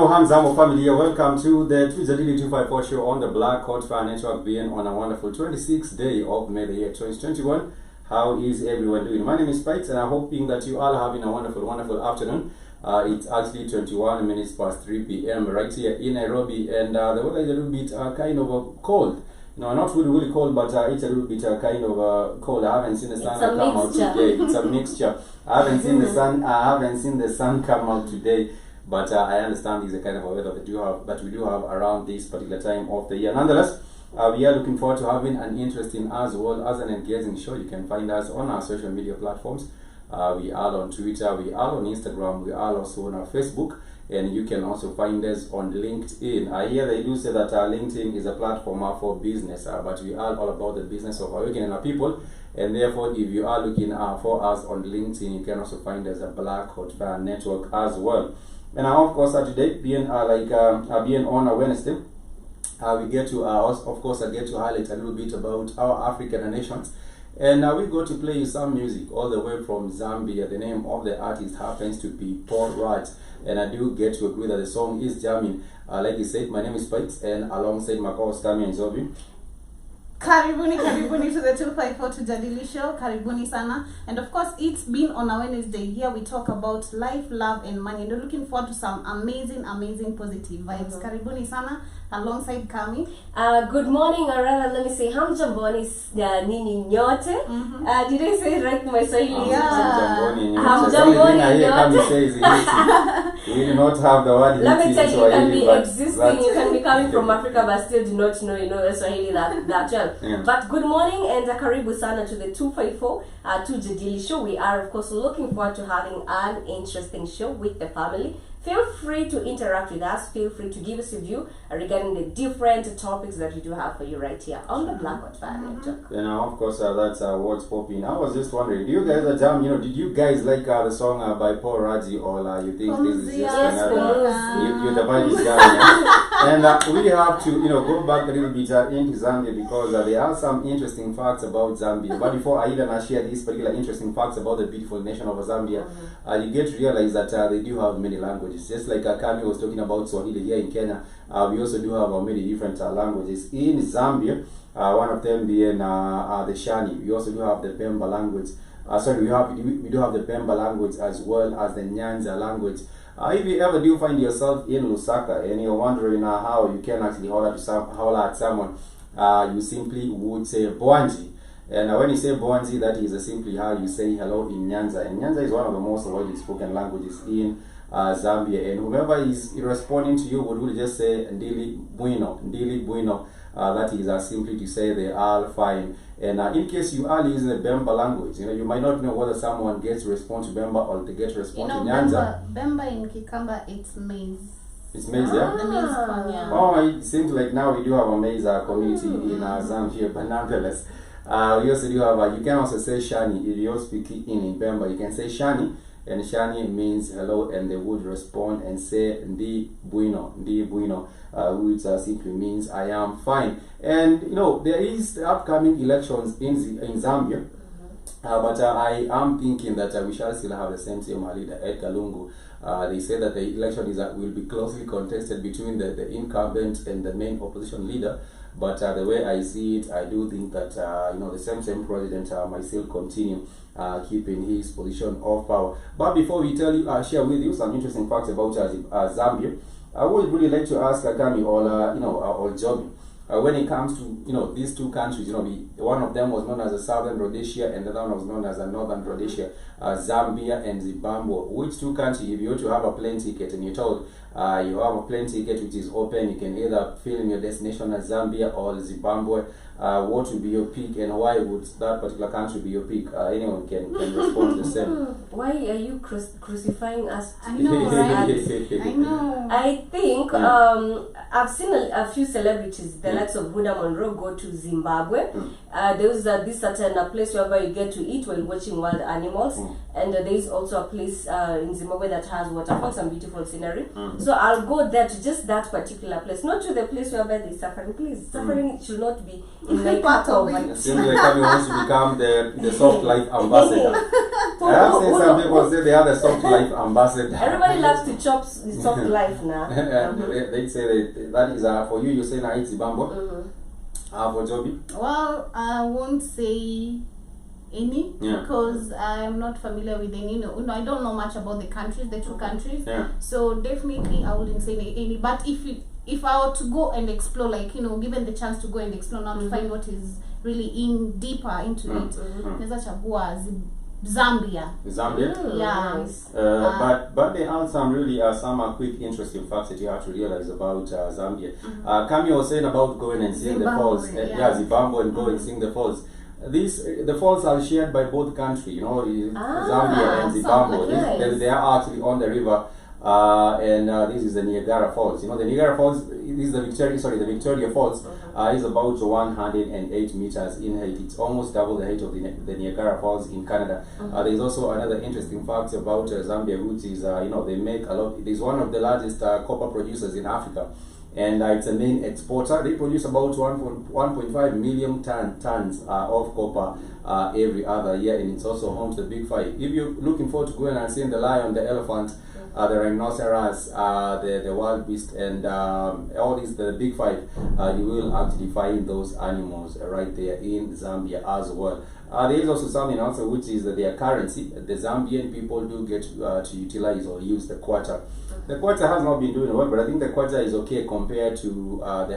Hamzamo family, welcome to the TUJADILI 254 show on the Black Hot Fire Network, being on a wonderful 26th day of May the year 2021. How is everyone doing? My name is Spikes, and I'm hoping that you all are having a wonderful afternoon. It's actually 21 minutes past 3 p.m. right here in Nairobi, and the weather is a little bit kind of cold. No, not really cold, but it's a little bit kind of cold. I haven't seen the sun come out today. It's a mixture. I haven't seen the sun. I haven't seen the sun come out today. But I understand this is a kind of a weather that we do have around this particular time of the year. Nonetheless, we are looking forward to having an interesting as well as an engaging show. You can find us on our social media platforms. We are on Twitter, we are on Instagram, we are also on our Facebook, and you can also find us on LinkedIn. I hear they do say that LinkedIn is a platform for business, but we are all about the business of our and our people. And therefore, if you are looking for us on LinkedIn, you can also find us at Black Hot Fire Network as well. And of course, today being being on a Wednesday, we get to of course I get to highlight a little bit about our African nations, and we go to play some music all the way from Zambia. The name of the artist happens to be Paul Wright, and I do get to agree that the song is jamming. Like I said, my name is Spikes, and alongside my co-host Tammy and Zobi. Karibuni to the 254 TUJADILI show. Karibuni sana. And of course, it's been on a Wednesday. Here we talk about life, love, and money. And we're looking forward to some amazing positive vibes. Karibuni sana. Alongside Kami. Good morning, or rather, let me say, hamjamboni nini nyote. Did I say it right in my Swahili? Yeah. Hamjamboni nyote. We do not have the word. Let me tell you, you can be existing, you can be coming from Africa, but still do not know, the Swahili that well. Yeah. But good morning and karibu sana to the 254 TUJADILI show. We are, of course, looking forward to having an interesting show with the family. feel free to interact with us. Feel free to give us a view regarding the different topics that we do have for you right here on the Black Hot Fire Network. And of course, that's what's popping. I was just wondering, do you guys jam? Did you guys like the song by Paul Radzi, or you think this is just another? You the vibe is going. And we have to go back a little bit into Zambia, because there are some interesting facts about Zambia. But before I even share these particular interesting facts about the beautiful nation of Zambia, you get to realize that they do have many languages. Just like Kami was talking about Swahili here in Kenya, we also do have many different languages in Zambia. One of them being the Shani. We also do have the Pemba language. We do have the Pemba language, as well as the Nyanza language. If you ever do find yourself in Lusaka and you're wondering how you can actually holler at someone, you simply would say Bwanji. And when you say Bwanji, that is simply how you say hello in Nyanza. And Nyanza is one of the most widely spoken languages in Zambia. And whoever is responding to you would really just say Ndili Bueno, Ndili Bueno. That is simply to say they are fine. And in case you are using the Bemba language, you might not know whether someone gets response to Bemba or they get response to Nyanza. Bemba in Kikamba, it's maize. It's maize, yeah? The maize corn, yeah. Oh, it seems like now we do have a maize community in Zambia, but nonetheless, we also do have, you can also say Shani. If you're speaking in Bemba, you can say Shani, and Shani means hello, and they would respond and say Ndi Bueno, which simply means I am fine. And there is the upcoming elections in Zambia, but I am thinking that we shall still have the same leader, Edgar Lungu. They say that the election will be closely contested between the incumbent and the main opposition leader. But the way I see it, I do think that the same president might still continue keeping his position of power. But before we share with you some interesting facts about Zambia, I would really like to ask Kami or Joby, when it comes to these two countries, one of them was known as Southern Rhodesia and the other one was known as Northern Rhodesia, Zambia and Zimbabwe. Which two countries, if you were to have a plane ticket and you're told you have a plane ticket which is open, you can either fill in your destination as Zambia or Zimbabwe, what would be your pick, and why would that particular country be your pick? Anyone can respond to the same. Why are you crucifying us? I know, right? I know. I think I've seen a few celebrities, the likes of Buddha Monroe, go to Zimbabwe. There is this certain place where you get to eat while watching wild animals, and there is also a place in Zimbabwe that has waterfalls and beautiful scenery. So I'll go there to just that particular place, not to the place where they're suffering. Please, suffering should not be in my part of it. It seems like Kami wants to become the soft life ambassador. I have seen some people say they are the soft life ambassador. Everybody loves to chop the soft life now. They say that is for you. You say na it's Zimbabwe. For Joby? Well, I won't say any because I'm not familiar with any. I don't know much about the countries, the two countries. So definitely I wouldn't say any. But if I were to go and explore, given the chance to go and explore now to find what is really deeper into it, Neza chagua Zambia. Yeah. Nice. But there are some quick interesting facts that you have to realize about Zambia. Kami was saying about going and seeing the falls. Zimbabwe and going and seeing the falls. The falls are shared by both countries, Zambia and Zimbabwe. They are actually on the river. And this is the Niagara Falls. The Niagara Falls, this is the Victoria Falls is about 108 meters in height. It's almost double the height of the Niagara Falls in Canada. There is also another interesting fact about Zambia, which is they make a lot. It is one of the largest copper producers in Africa, and it's a main exporter. They produce about 1.5 million tons of copper every other year, and it's also home to the Big Five. If you're looking forward to going and seeing the lion, the elephant, the rhinoceros, the wild beast, and all these, the Big Five, you will actually find those animals right there in Zambia as well. There is also something else, which is their currency. The Zambian people do get to utilize or use the kwacha. The kwacha has not been doing well, but I think the kwacha is okay compared to the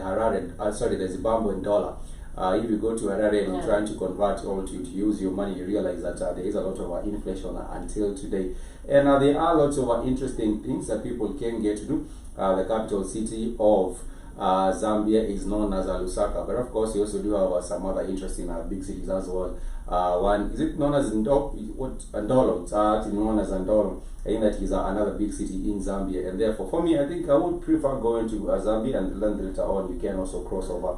Zimbabwean dollar. If you go to Harare and you're trying to convert all to use your money, you realize that there is a lot of inflation until today. And there are lots of interesting things that people can get to do. The capital city of Zambia is known as Lusaka, but of course you also do have some other interesting big cities as well. One is it known as Ndolo? It's actually known as Ndolo. I think that is another big city in Zambia, and therefore for me, I think I would prefer going to Zambia, and then later on you can also cross over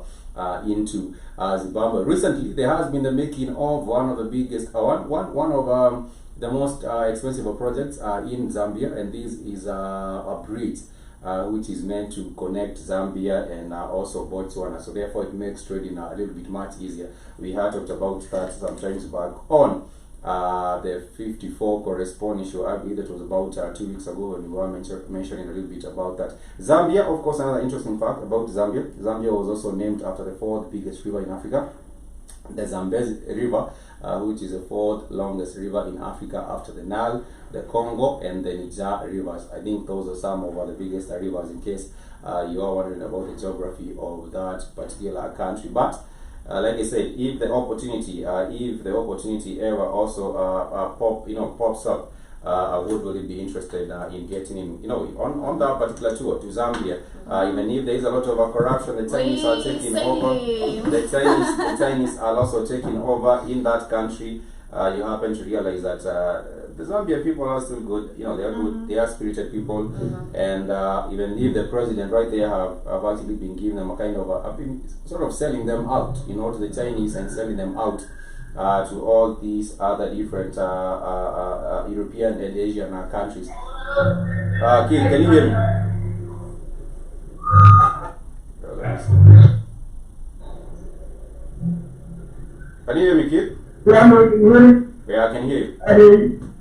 into Zimbabwe. Recently, there has been the making of one of the biggest, one of the most expensive projects in Zambia, and this is a bridge which is meant to connect Zambia and also Botswana. So therefore, it makes trading a little bit much easier. We had talked about that sometimes back on the 54 corresponding show. I believe that was about 2 weeks ago, when we were mentioning a little bit about that. Zambia, of course, another interesting fact about Zambia. Zambia was also named after the fourth biggest river in Africa, the Zambezi River, which is the fourth longest river in Africa after the Nile, the Congo, and the Niger rivers. I think those are some of the biggest rivers, in case you are wondering about the geography of that particular country. But like I said, if the opportunity ever also pops up, I would really be interested in getting in, on that particular tour to Zambia. Even if there is a lot of corruption, the Chinese are taking over. The Chinese are also taking over in that country. You happen to realize that the Zambian people are still good. They are good. They are spirited people, and even if the president right there have actually been giving them a kind of sort of selling them out, to the Chinese, and selling them out to all these other different European and Asian countries. Kid, can you hear me? Can you hear me, Kid? Yeah, I know you can hear me. Yeah, I can hear you. I hear you.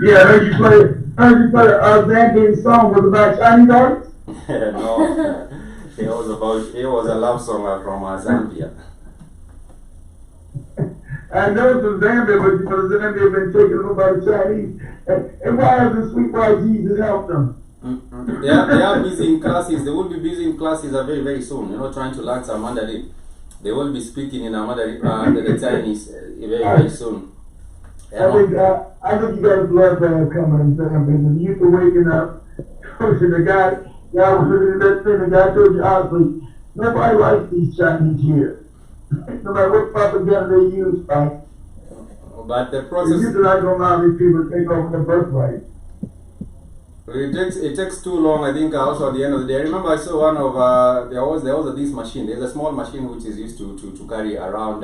Yeah, I heard you play a Zambian song was about Chinese artists. No, it was a love song from Zambia. I know it's from Zambia, but Zambia been taken over by the Chinese. And why hasn't Sweet White Jesus helped them? They are busy in classes. They will be busy in classes very, very soon. Trying to learn some Mandarin. They will be speaking in Mandarin, the Chinese, very, very soon. I think you got a bloodbath coming in Zambia. The youth are waking up. The guy was looking at that thing. The guy told you honestly, nobody likes these Chinese here. No matter what propaganda they use, right? But the process. You're not going to allow these people to take over their birthright. It takes too long. I think also at the end of the day, I remember I saw one of there was this machine. There's a small machine which is used to carry around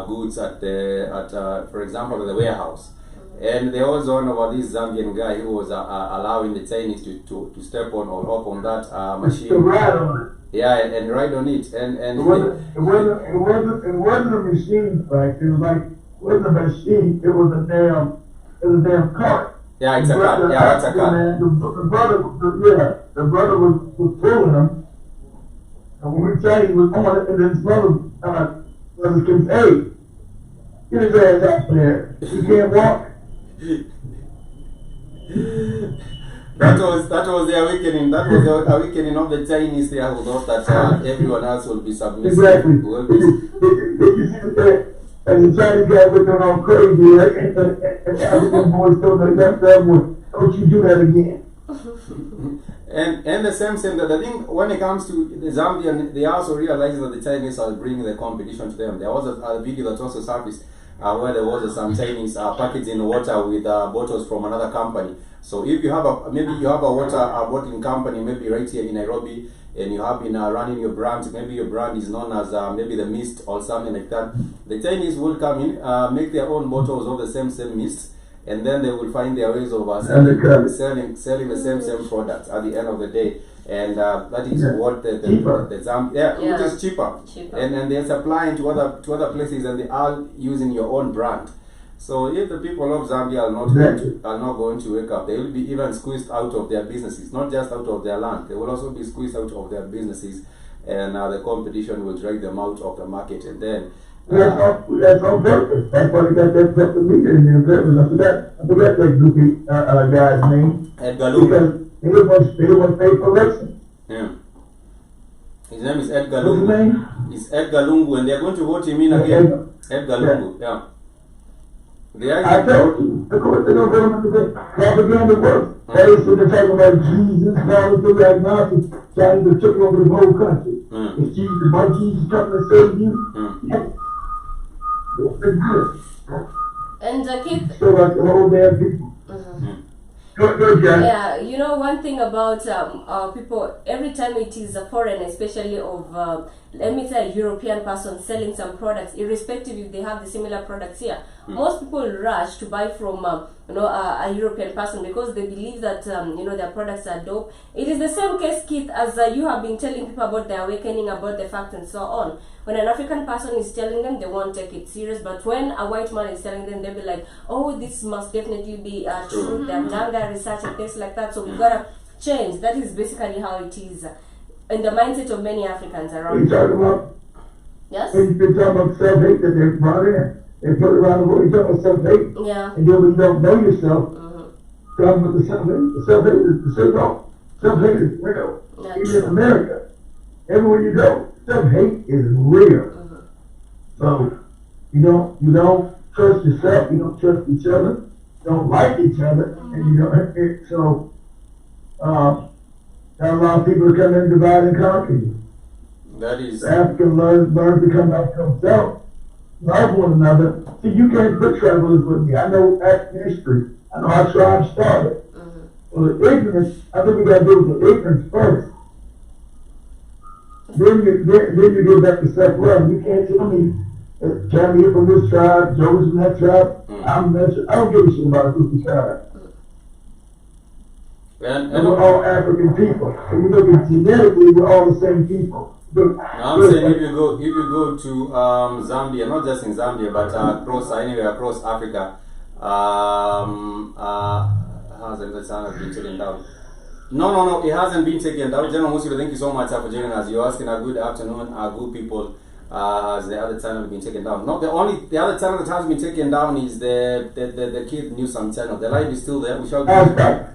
goods for example, at the warehouse. And there was one of this Zambian guy who was allowing the Chinese to step on or hop on that machine. To ride on it. Yeah, and ride on it. And it wasn't a machine, right? It wasn't a machine. It was a damn cart. Yeah, it's a cart. Yeah, that's a cart. The brother was pulling him, and when we tried, he was on it, and then his brother came, hey, get his ass out there. He can't walk. That was the awakening. That was the awakening of the Chinese there, who thought that everyone else will be submissive. Exactly. And the Chinese guy was going all crazy, right? And the African boys told them, don't you do that again. And the same that I think when it comes to the Zambian, they also realized that the Chinese are bringing the competition to them. There was a video that also surfaced where there was some Chinese packaging water with bottles from another company. So if you have maybe you have a water bottling company, maybe right here in Nairobi, and you have been running your brand, maybe your brand is known as maybe the Mist or something like that. The Chinese will come in, make their own bottles of the same mist, and then they will find their ways of selling the same products at the end of the day. And that is what the which is cheaper. And they're supplying to other places, and they are using your own brand. So if the people of Zambia are not going to wake up, they will be even squeezed out of their businesses, not just out of their land. They will also be squeezed out of their businesses, and the competition will drag them out of the market. And then that's on purpose. That's why they got that pepper meat in there. I forgot that guy's name. Edgar Lungu. Because they don't want to pay for election. Yeah. His name is Edgar Lungu. It's Edgar Lungu, and they're going to vote him in again. Edgar Lungu, yeah. They I actually, told you. Of course, they're going to put them in the propaganda works. They used to talk about Jesus, and all this like nonsense, trying to took over the whole country. Is Jesus, my Jesus coming to save you? It's good. And Keith, So like the whole damn people. Go, Jack. yeah, you know one thing about people, every time it is a foreign, especially of, let me say, a European person selling some products, irrespective if they have the similar products here, most people rush to buy from a European person because they believe that their products are dope. It is the same case, Keith, as you have been telling people about the awakening, about the fact and so on. When an African person is telling them, they won't take it serious, but when a white man is telling them, they'll be like, oh, this must definitely be true. They've done their research and things like that, so we've got to change. That is basically how it is in the mindset of many Africans What are around. you talking about? Yes? When you've been talking about self-hate that they brought in. They put it around the world. You're talking about self-hate. Yeah. And then when you don't know yourself, talking about the self-hate. The self-hate is the same. Self-hate is real. Yeah, Even true. in America, everywhere you go, self-hate is real. So you don't trust yourself. You don't trust each other. You don't like each other, and you don't. So a lot of people are coming in divide and conquer you. that is, The African learn to come back to themselves, love one another. See, you can't put travelers with me. I know African history. I know how tribes started. Well, the ignorance, I think we got to deal with the ignorance first. Then you get back to self-love. You can't tell me, Tammy from this tribe, Joe's from that tribe. I'm that tribe. I don't give a shit about a group of tribes. and We're all African people. If you look at genetically, we're all the same people. But I'm saying if you go to Zambia, not just in Zambia, but anywhere across Africa, how's it? That sound has been taken down. No, it hasn't been taken down. General Musilo, thank you so much for joining us. You're asking a good afternoon, good people. Has the other channel been taken down? No, the other channel that has been taken down is the Kid Newsome channel. The live is still there. We shall. I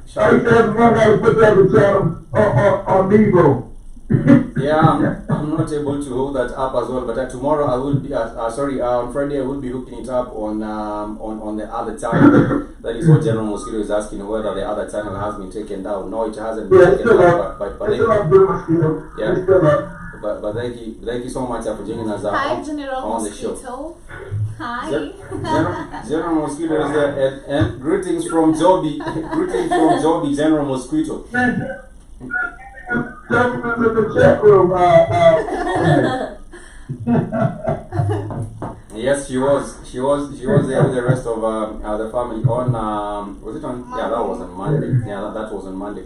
said one guy put that channel on Negro. Yeah, I'm not able to hold that up as well. But tomorrow I will be. On Friday I will be hooking it up on the other channel. That is what General Mosquito is asking, whether the other channel has been taken down. No, it hasn't been taken down. But thank you so much for joining us Hi, General on the Mosquito. show. Hi. General Mosquito is there, and greetings from Joby. Greetings from Joby, General Mosquito. Yes, she was there with the rest of the family on was it on? Yeah, that was on Monday. Yeah, that was on Monday.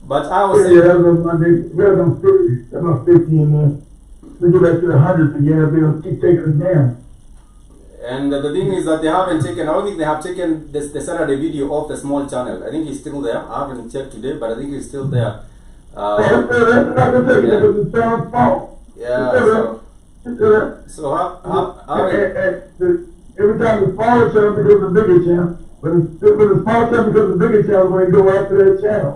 But I was saying, that was on Monday. We had on 50. That was 50 in there. We go back to the 100s again. They'll keep taking us down. and the thing is that they haven't taken. I don't think they have taken the Saturday video off the small channel. I think he's still there. I haven't checked today, but I think he's still there. That's not going to take it because it's John's fault. Yeah. So how Every time the smaller channel becomes a bigger channel, when the small channel becomes a bigger channel, when they go after that channel.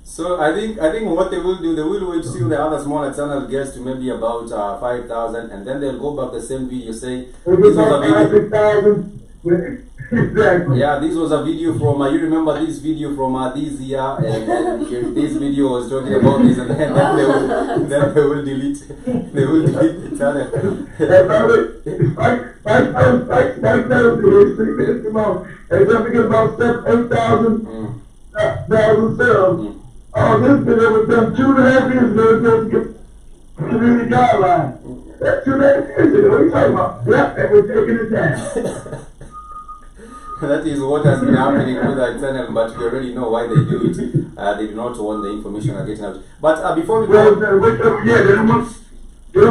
So I think what they will do, they will wait till the other smaller channel gets to maybe about 5,000, and then they'll go back the same video, say They this go was a back video. 5,000. Exactly. Yeah, this was a video from. You remember this video from this year, and this video was talking about this, and then they will delete. They will delete the channel. That's all it. It's 5,000 history. Come on. And then we get about 8,000 sales. Oh, this video was done 2.5 years ago just to get community guidelines. That's 2.5 years ago. What are you talking about? Yeah, and we're taking it down. That is what has been happening with that channel, but we already know why they do it. They do not want the information are getting out. But before we go, They don't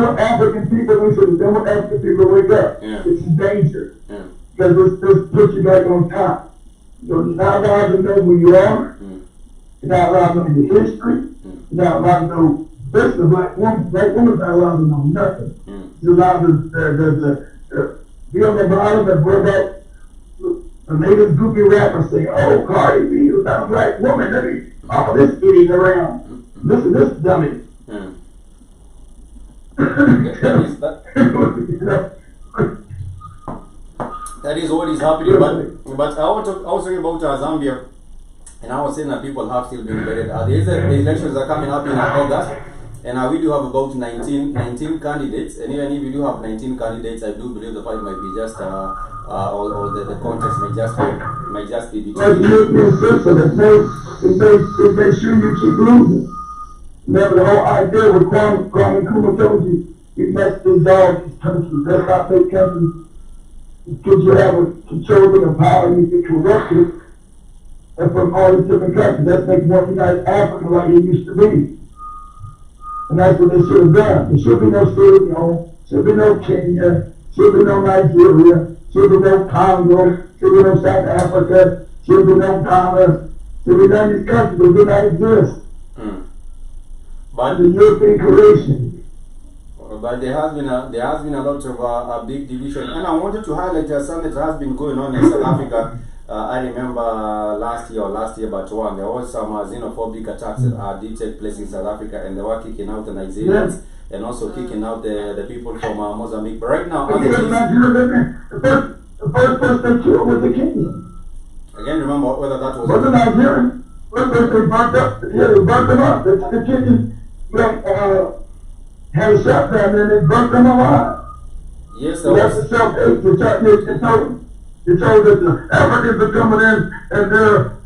want African people. They don't want African people to wake up. Yeah. It's danger. Yeah. Because this puts you back on top. So you're not allowed to know who you are. You're not allowed to know your history. You're not allowed to know. This is black woman. Black woman's not allowed to know nothing. You're allowed to be on the bottom and worry about the latest goofy rapper saying, "Oh, Cardi B is not a black woman. Let me all this idiot around. Listen to this dummy." That is what is happening. But I was talking about Zambia, and I was saying that people have still been vetted. The elections are coming up in August, and we do have about 19 candidates. And even if you do have 19 candidates, I do believe the fight might be just, or the contest may just be between. Like the European system, it makes sure you keep losing. Remember the whole idea with Kwame Nkrumah told you, we must dissolve these countries. Let's not make countries. Because you have a controlling of power and you get corrupted. And from all these different countries, let's make one united Africa like it used to be. And that's what they should have done. There should be no Sierra Leone, should be no Kenya, should be no Nigeria, should be no Congo, should be no South Africa, should be no Ghana, should be none of these countries that do not exist. But the European creation. But there has been a lot of a big division, and I wanted to highlight something that has been going on in South Africa. I remember last year but one, there was some xenophobic attacks that did take place in South Africa, and they were kicking out the Nigerians and also kicking out the people from Mozambique. But right now, the first person they killed was the Kenyan. Again, remember whether that was the Nigerian. First they burnt up. Yeah, they burnt them up. The Kenyans had a shotgun and they burnt them alive. Yes, so that's the self-hate. They told that the Africans are coming in and they're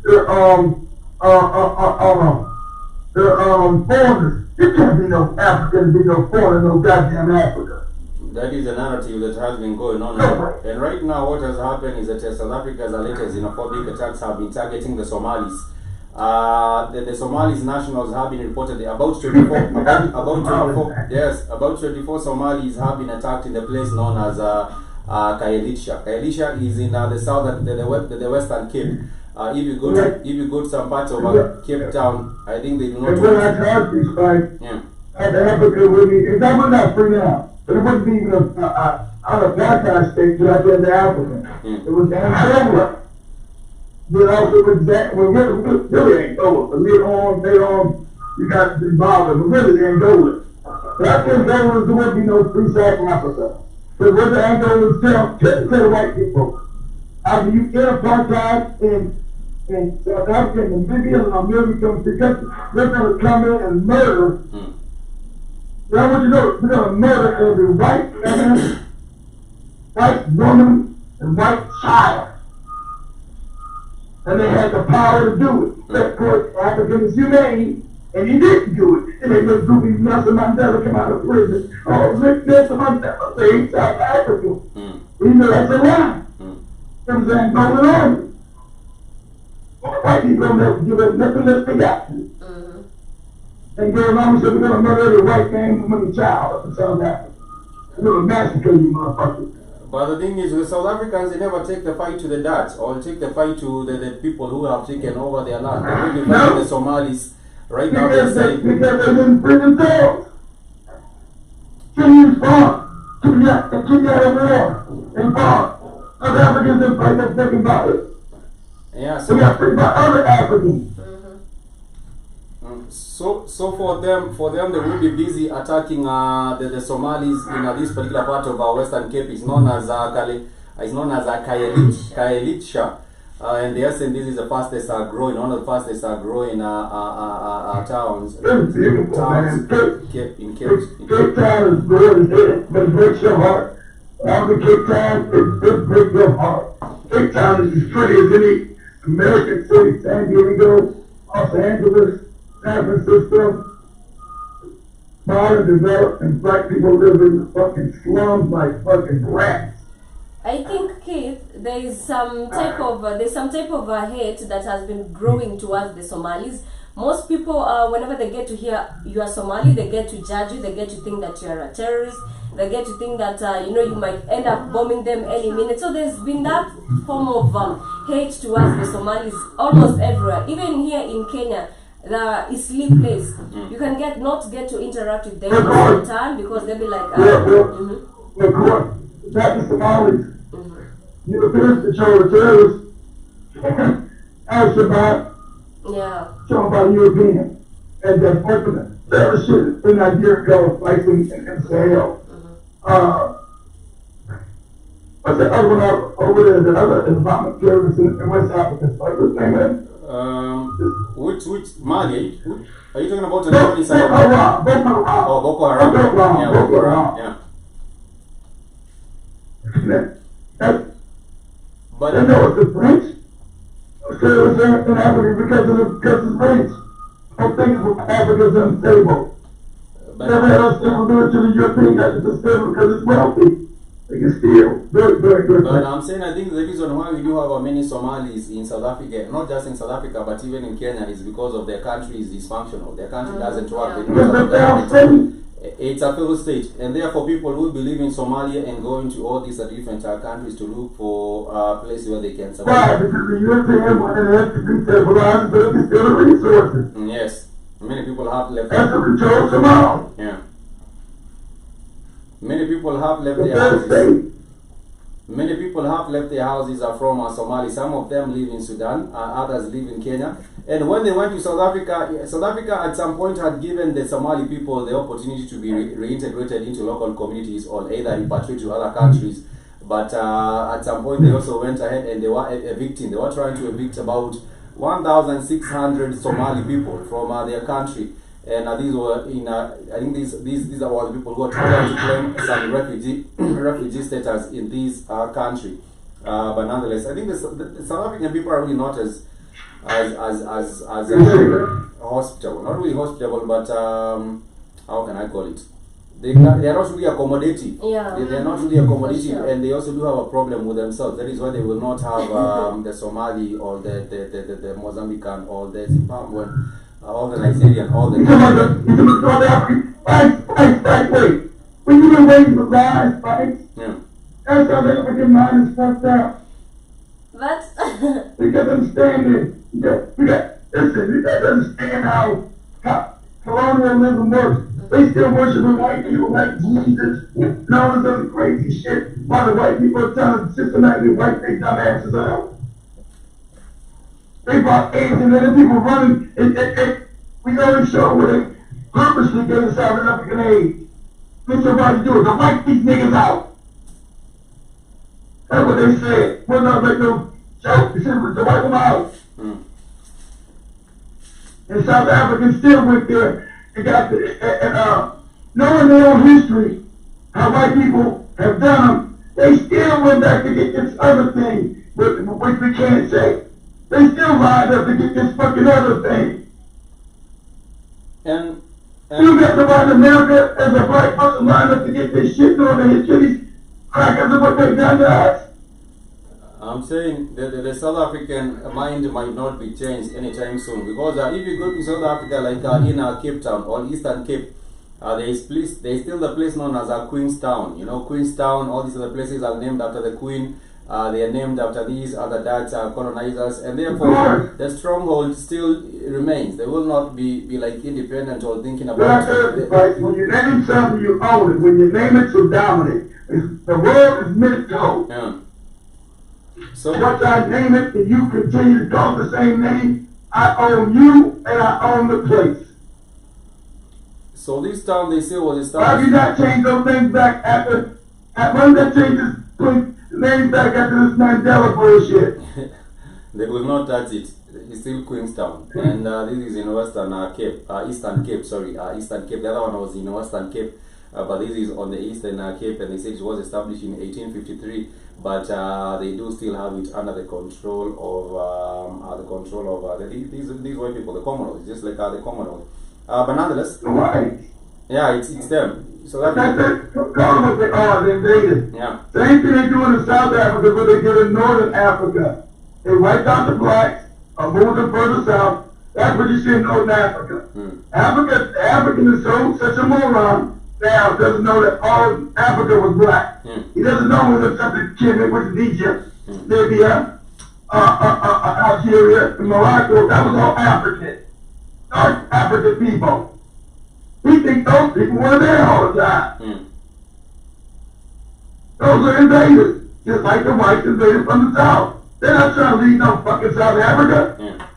foreigners. There can't be no African, be no foreigner, no goddamn Africa. That is a narrative that has been going on. And right now what has happened is that South Africa's latest xenophobic attacks have been targeting the Somalis. The Somalis nationals have been reported about 24 Somalis have been attacked in the place known as Kayelisha. Kayelisha is in the southern, the western Cape. If you go to some parts of Cape Town, I think they do not. Africa would be, if that was not free now, but it wouldn't be even an apartheid state right there in Africa. It was Angola. But also with that, really Angola. But later on, you got Zimbabwe, but really Angola. But I think Angola there would be no free South Africa. But what the Angolans tell the white people, after you get apartheid in South Africa and Namibia and America comes together, they're going to come in and murder. Now what you know, we're going to murder every white man, white woman, and white child. And they had the power to do it. Of course, African is humane, and he didn't do it. And they let Goofy Nelson Mandela come out of prison. Oh, Nelson Mandela saved South Africa. You know that's a lie. Them things going on. White people don't never give up nothing less they got to. And go along and say, we're going to murder every white man, woman, and child in South Africa. We're going to massacre you motherfuckers. But the thing is, the South Africans, they never take the fight to the Dutch or take the fight to the people who have taken over their land. They really fight the Somalis. Right now they're saying... Because they didn't free themselves. Kenyans fought. Kenya had a war. They fought. South Africans didn't fight that fucking battle. Yeah, so... We got free by other Africans. So for them, they will be busy attacking the Somalis in this particular part of our Western Cape. It's known as Kayelisha, and they are saying this is the fastest growing, one of the fastest growing towns. Beautiful, towns in Cape Town is good, but it breaks your heart. After Cape Town, it breaks your heart. Cape Town is as pretty as any American city. San Diego, Los Angeles, San Francisco, modern developed, and black people live in the fucking slums like fucking rats. I think, Keith, there is some type of hate that has been growing towards the Somalis. Most people, whenever they get to hear you are Somali, they get to judge you. They get to think that you are a terrorist. They get to think that you might end up bombing them any minute. So there's been that form of hate towards the Somalis almost everywhere. Even here in Kenya, the Isli place, you can not get to interact with them all the time because they'll be like, of course, not the Somalis. Europeans control the terrorists. Al-Shabaab, shown by Europeans. And then fortunate terrorist shit in Nigeria, like in Sahel. I said other one over there, the other Islamic terrorists in West Africa. So what's the name of it? Which Mali? Are you talking about the one inside of Boko Haram. Oh, Boko Haram. Yeah, Boko Haram. Yeah. But they know it's the French. So it was in Africa because of the French. I think Africa's unstable. Never had unstable do it to the European guys. It's unstable because it's wealthy. They can steal. Very, very good. But I'm saying I think the reason why we do have many Somalis in South Africa, not just in South Africa, but even in Kenya, is because of their country is dysfunctional. Their country doesn't work. It's a failed state, and therefore people who believe in Somalia and go into all these different countries to look for places where they can survive. Why? Because the European one has to be civilized, but it's still the resources. Yes, many people have left. That's what controls them all. Yeah. Many people have left their houses. Many people have left their houses are from Somalia. Some of them live in Sudan, others live in Kenya. And when they went to South Africa, South Africa at some point had given the Somali people the opportunity to be reintegrated into local communities or either repatriated to other countries. But at some point they also went ahead and they were evicting. They were trying to evict about 1,600 Somali people from their country. And these were in, I think these are all the people who are trying to claim some refugee status in this country. But nonetheless, I think the South African people are really not as hospitable. Not really hospitable, but how can I call it? They are not really accommodative. Yeah. They are not really accommodative, Sure. and they also do have a problem with themselves. That is why they will not have the Somali or the Mozambican or the Zimbabwean. All the Nigerian, all the... Wait. When you been waiting for lies, right? Yeah. That's how the African mind is fucked up. What? You got to understand it. Listen, you got to understand how colonialism works. They still worshiping white people like Jesus and all this other crazy shit while the white people are trying to systematically wipe their dumb asses out. They brought AIDS and then people running. We always show where they purposely get us out of African AIDS. What's somebody to do it? To wipe these niggas out. That's what they said. We're not making no joke. They said to wipe them out. And South Africans still went there and got the, knowing their own history, how white people have done them, they still went back to get this other thing, which we can't say. They still lined up to get this fucking other thing. And you got somebody in America as a black person lined up to get this shit on the history, crackers and what they've done to us. I'm saying that the South African mind might not be changed anytime soon, because if you go to South Africa, like in Cape Town or Eastern Cape, there's still the place known as Queenstown. You know, Queenstown, all these other places are named after the Queen. They are named after these other Dutch colonizers, and therefore the stronghold still remains. They will not be like independent or thinking about it. When you name something, you own it. When you name it, you dominate. The world is meant to go. Yeah. So once I name it and you continue to call the same name, I own you and I own the place. So this town they say was established. Why have you not changed those things back after? When that changes name back after this Mandela bullshit? They will not touch it. It's still Queenstown, and this is in Western Cape, Eastern Cape. Sorry, Eastern Cape. The other one was in Western Cape, but this is on the Eastern Cape, and they said it was established in 1853. But they do still have it under the control of these white people, the Commonwealth, just like the Commonwealth. But nonetheless, right. Yeah, it's them. So that's Commonwealth, they are the invaders. Yeah. Same thing they do in South Africa, but they did in Northern Africa. They wiped out the blacks, moved them further south. That's what you see in Northern Africa. The African is such a moron. Now doesn't know that all Africa was black. He doesn't know when there's something Kemet, which is Egypt, Libya, Algeria, and Morocco. That was all African. North African people. We think those people were there all the time. Those are invaders, just like the whites invaded from the south. They're not trying to leave no fucking South Africa.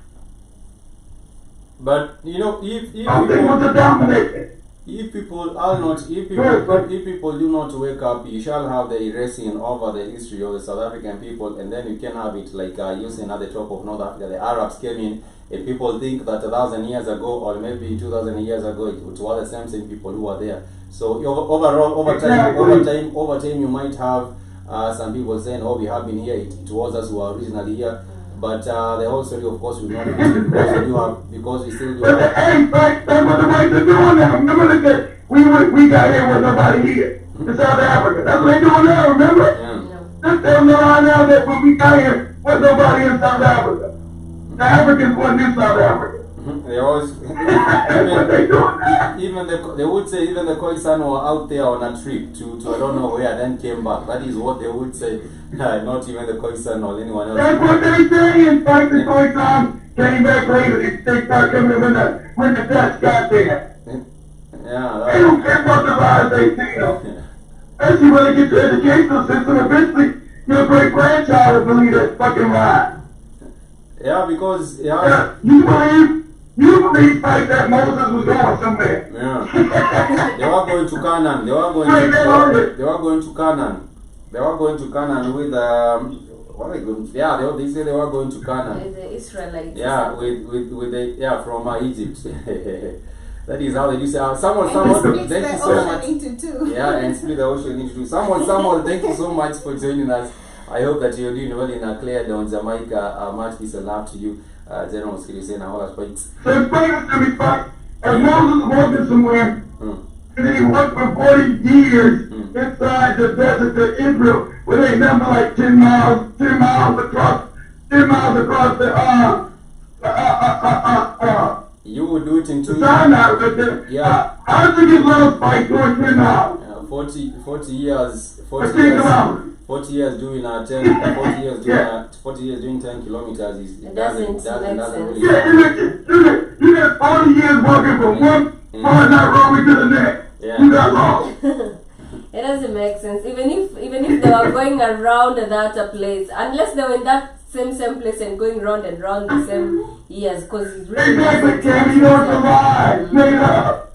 But you know, if they want to dominate it. If people are not, if people do not wake up, you shall have the erasing over the history of the South African people, and then you can have it like you saying at the top of North Africa, the Arabs came in, and people think that 1,000 years ago, or maybe 2,000 years ago, it was the same people who were there. So overall, over time, you might have some people saying, "Oh, we have been here. It was us who were originally here." But the whole story, of course, will not be because we still do have. Hey, that's what the whites are doing now. Remember that we got here with nobody here in South Africa. That's what they're doing now, remember? Yeah. Just tell them right now that when we got here with nobody in South Africa. The Africans wasn't in South Africa. They always even they would say even the Khoisan were out there on a trip to I don't know where, then came back. That is what they would say. Not even the Khoisan or anyone else. That's what they say. In fact, the Khoisan came back later. They start coming when the Dutch got there. Yeah. They don't care about the lies they tell. Especially when they get to the educational system, eventually your great grandchild will believe that fucking lie. Yeah, because you believe like that Moses was going somewhere. Yeah. They were going to Canaan. They were going to Canaan. They were going to Canaan with what are they going? Yeah, they say they were going to Canaan. With the Israelites. Yeah, with the from Egypt. That is how they do say. Someone, split thank the you so much. ocean into two. Yeah, and split the ocean into two. Someone, thank you so much for joining us. I hope that you're doing well in Claire down Jamaica. Much peace and love to you. General Skirisen and all aspects. So explain it to me, Frank. As Moses walking somewhere, and then he worked for 40 years inside the desert of Israel, where they number like 10 miles across You would do it in 2 years. Yeah. How did you get lost by going 10 miles? 40 years. 40 years doing 40 years doing 10 kilometers doesn't really. Yeah, you get 40 years walking from one part not rolling to the next. Yeah. You got lost. It doesn't make sense. Even if they were going around that place, unless they were in that same place and going round and round the same years, because it's really exactly, Cam, you don't survive. Made up.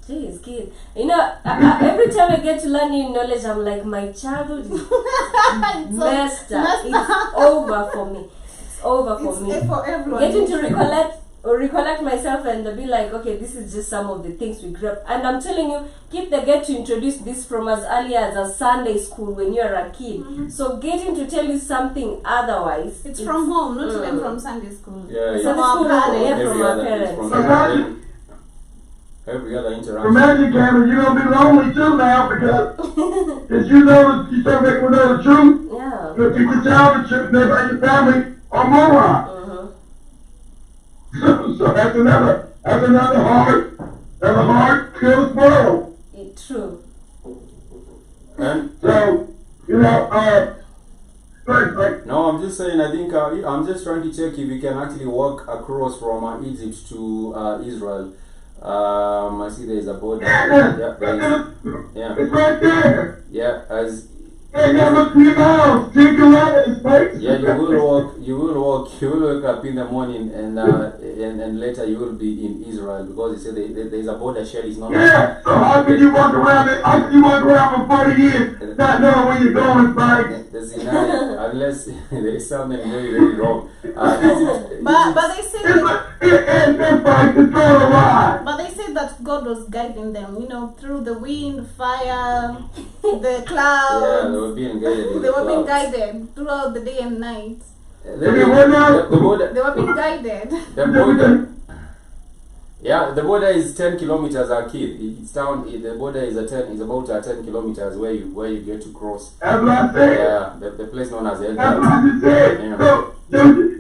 Jeez, kid. You know, every time I get to learn new knowledge, I'm like, my childhood is messed up. It's over for me. It's over for me. It's for everyone. Getting to recollect myself and be like, okay, this is just some of the things we grew up. And I'm telling you, kids, they get to introduce this from as early as a Sunday school when you're a kid. So getting to tell you something otherwise. It's from home, not even from Sunday school. Yeah, Sunday school, from our parents. Every other interaction. Imagine, Cameron, you're going to be lonely too now because you start making know the truth. Yeah. You'll teach your child the truth, never your family or moron. So that's another hard pill to swallow. True. And so, no, I'm just saying, I think I'm just trying to check if we can actually walk across from Egypt to Israel. I see there is a border. Yeah, it's right there. Yeah, as Hey, look, 10 kilometers, yeah, you will wake up in the morning and later you will be in Israel because you say there is a border shell. It's not. Yeah. So how can you walk around it? How can you walk around for 40 years not knowing where you're going, Frank? Unless there is something very, very wrong. But they say but they say that God was guiding them, through the wind, fire, the clouds. Yeah, they were being guided. They were being guided throughout the day and night. They were being guided. The border. Yeah, the border is 10 kilometers. It's down. The border is about 10 kilometers where you get to cross. That's what I said. Yeah, the place known as El. That's what I said. Yeah.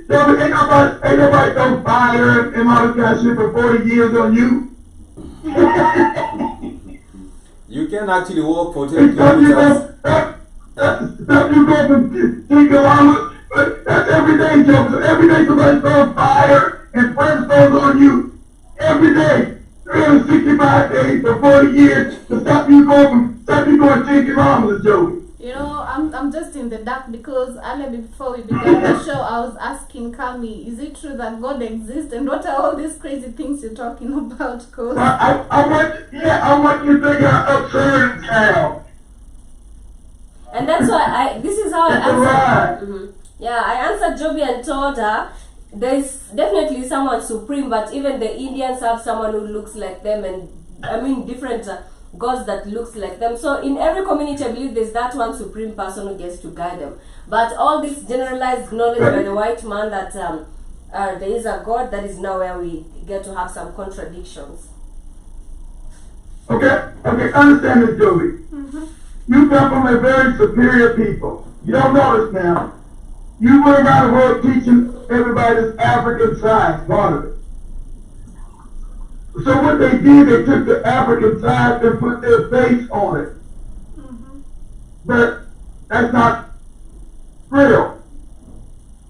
So ain't nobody don't fire and all this kind of shit for 40 years on you. You can actually walk for 10 kilometers. You go from 10 kilometers, but that's everyday, Joe. So every day somebody's throwing fire and brimstones on you. Every day, 365 days for 40 years to stop you going 10 kilometers, Joe. You know, I'm just in the dark because earlier before we began the show, I was asking Kami, is it true that God exists, and what are all these crazy things you're talking about? Cause I want you to think how absurd it sounds. And that's why this is how I answered. Mm-hmm. Yeah, I answered Joby and told her there's definitely someone supreme, but even the Indians have someone who looks like them, and I mean different gods that looks like them. So in every community, I believe there's that one supreme person who gets to guide them. But all this generalized knowledge by the white man that there is a God, that is now where we get to have some contradictions. Okay, understand this, Joby. Mm-hmm. You come from a very superior people. You don't know this now. You went around the world teaching everybody this African science, part of it. So what they did, they took the African science and put their face on it. Mm-hmm. But that's not real.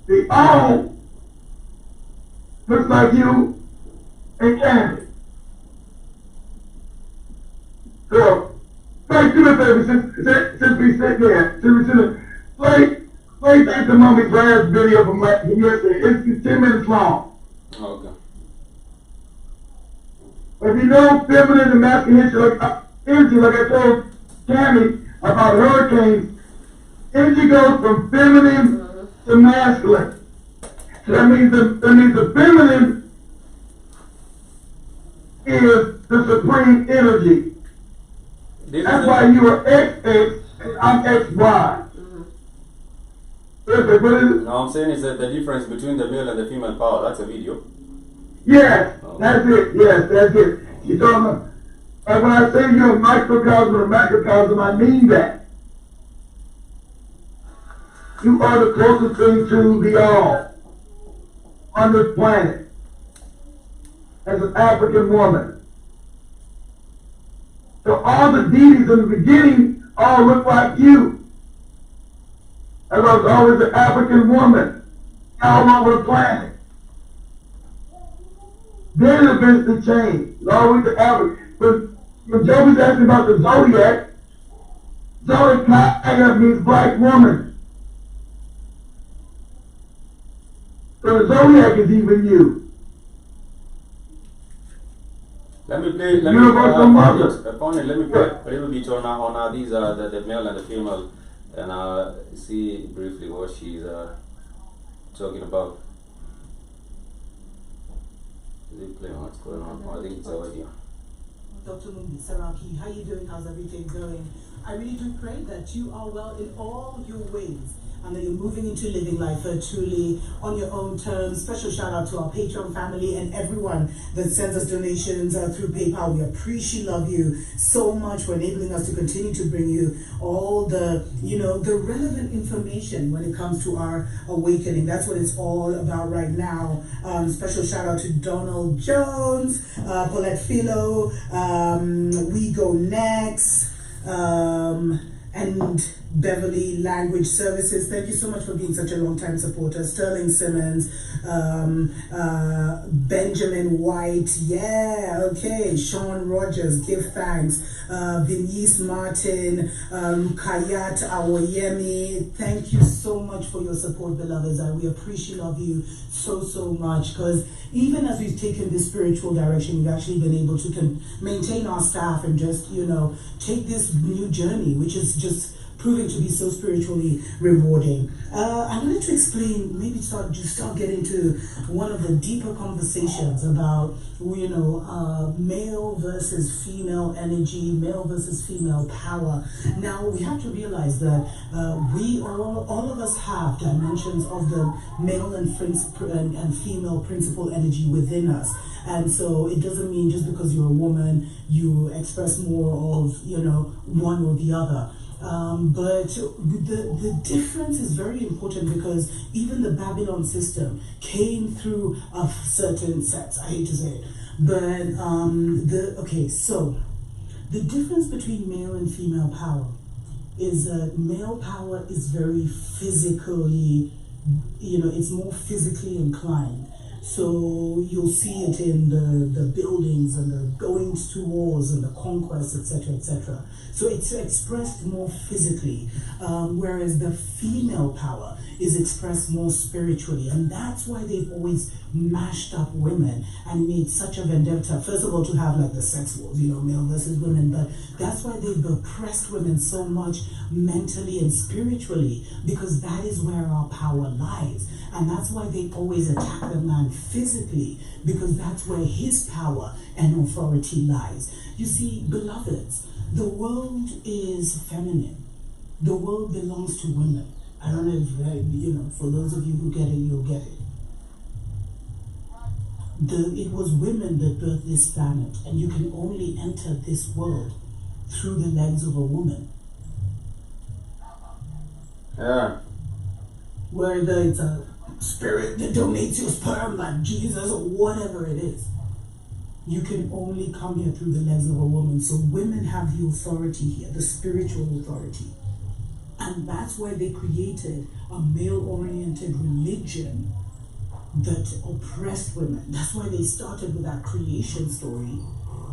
The all looks like you and Candy. So, play do the baby, since we sit there, play the Mummy Brass video from USA. It's 10 minutes long. Okay. If you know feminine and masculine energy, like I told Tammy about hurricanes, energy goes from feminine to masculine. So that means the feminine is the supreme energy. That's why you are XX and I'm XY. No, I'm saying is that the difference between the male and the female power. That's a video. Yes, that's it. Yes, that's it. You're talking about, like when I say you're a microcosm or a macrocosm, I mean that. You are the closest thing to the all on this planet as an African woman. So all the deities in the beginning all look like you. I was always an African woman all over the planet. Then it eventually changed. It's always the African. But when Joey's asking about the zodiac, zodiac means black woman. So the zodiac is even you. Let me play. Let Universal mother. Let me play a little bit on these the male and the female, and see briefly what she's talking about. Is it playing? What's going on? I think it's already. Dr. Mundi Saraki, how you doing? How's everything going? I really do pray that you are well in all your ways and that you're moving into living life truly on your own terms. Special shout out to our Patreon family and everyone that sends us donations through PayPal. We appreciate, love you so much for enabling us to continue to bring you all the, the relevant information when it comes to our awakening. That's what it's all about right now. Special shout out to Donald Jones, Paulette Philo, We Go Next, and Beverly Language Services. Thank you so much for being such a long time supporter. Sterling Simmons, Benjamin White, Sean Rogers, give thanks, Venice Martin, Kayat Awoyemi. Thank you so much for your support, beloveds. We appreciate you so much, because even as we've taken this spiritual direction, we've actually been able to maintain our staff and just take this new journey, which is just proving to be so spiritually rewarding. I wanted to explain, maybe start getting to one of the deeper conversations about, male versus female energy, male versus female power. Now, we have to realize that we all of us have dimensions of the male and female principal energy within us. And so it doesn't mean just because you're a woman, you express more of, one or the other. But the difference is very important, because even the Babylon system came through certain sets. I hate to say it, but so the difference between male and female power is that male power is very physically, it's more physically inclined. So you'll see it in the buildings and the going to wars and the conquests, etc., etc. So it's expressed more physically, whereas the female power is expressed more spiritually. And that's why they've always mashed up women and made such a vendetta, first of all, to have like the sex wars, you know, male versus women, but that's why they've oppressed women so much mentally and spiritually, because that is where our power lies. And that's why they always attack the man physically, because that's where his power and authority lies. You see, beloveds, the world is feminine. The world belongs to women. I don't know if, you know, for those of you who get it, you'll get it. It was women that birthed this planet, and you can only enter this world through the legs of a woman. Yeah. Whether it's a spirit that donates your sperm like Jesus or whatever it is, you can only come here through the legs of a woman. So women have the authority here, the spiritual authority. And that's why they created a male-oriented religion that oppressed women. That's why they started with that creation story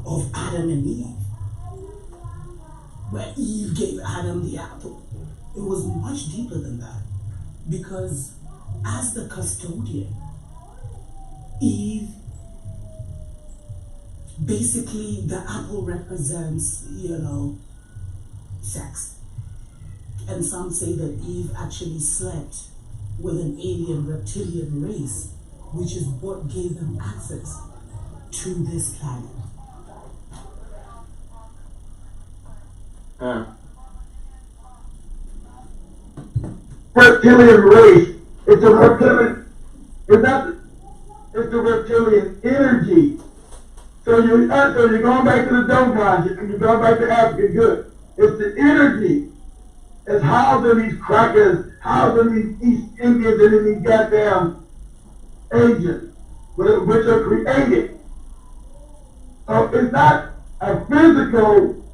of Adam and Eve, where Eve gave Adam the apple. It was much deeper than that, because as the custodian, Eve, basically the apple represents, you know, sex. And some say that Eve actually slept with an alien reptilian race, which is what gave them access to this planet. Reptilian race. It's a reptilian. It's a reptilian energy. So you're going back to the Dogons, you're going back to Africa. Good. It's the energy. It's housing these crackers, housing these East Indians and in these goddamn Asians, which are created. So it's not a physical,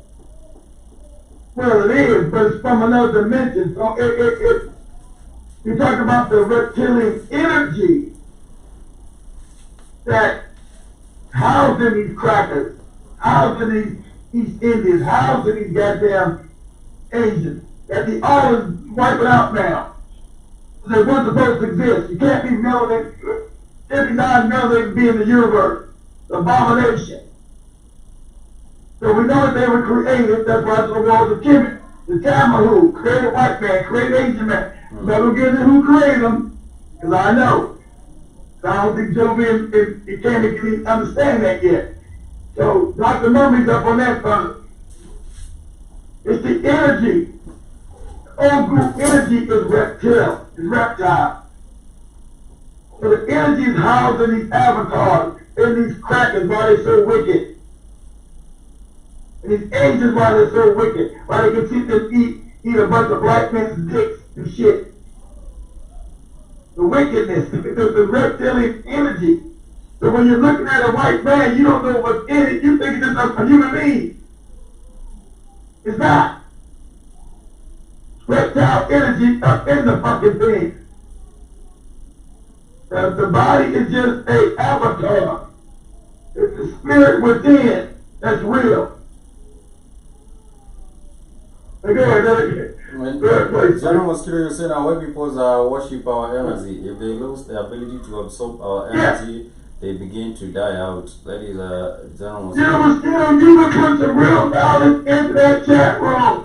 well, it is, but it's from another dimension. So you talk about the reptilian energy that housing these crackers, housing these East Indians, housing these goddamn Asians. That the all is wiping out now. They weren't supposed to exist. You can't be melanated. Every non-melanated be in the universe. Abomination. So we know that they were created. That's why it's the walls of Kemet. The Tamahu created white man, created Asian man. I'm not going to get into who created them, because I know. So I don't think Joe can't even understand that yet. So Dr. Murphy's up on that front. It's the energy. Old group energy is reptile. So the energy is housed in these avatars, in these crackers, why they're so wicked. And these Asians, why they're so wicked. Why they can sit there and eat a bunch of black men's dicks and shit. The wickedness, the reptilian energy. So when you're looking at a white man, you don't know what's in it. You think it's just a human being. It's not. Reptile energy up in the fucking thing. The body is just a avatar. It's the spirit within that's real. Go ahead. General Mosquito, you said our peoples worship our energy. If they lose the ability to absorb our energy, they begin to die out. That is General Mosquito. General Mosquito, you can put some real knowledge into that chat room.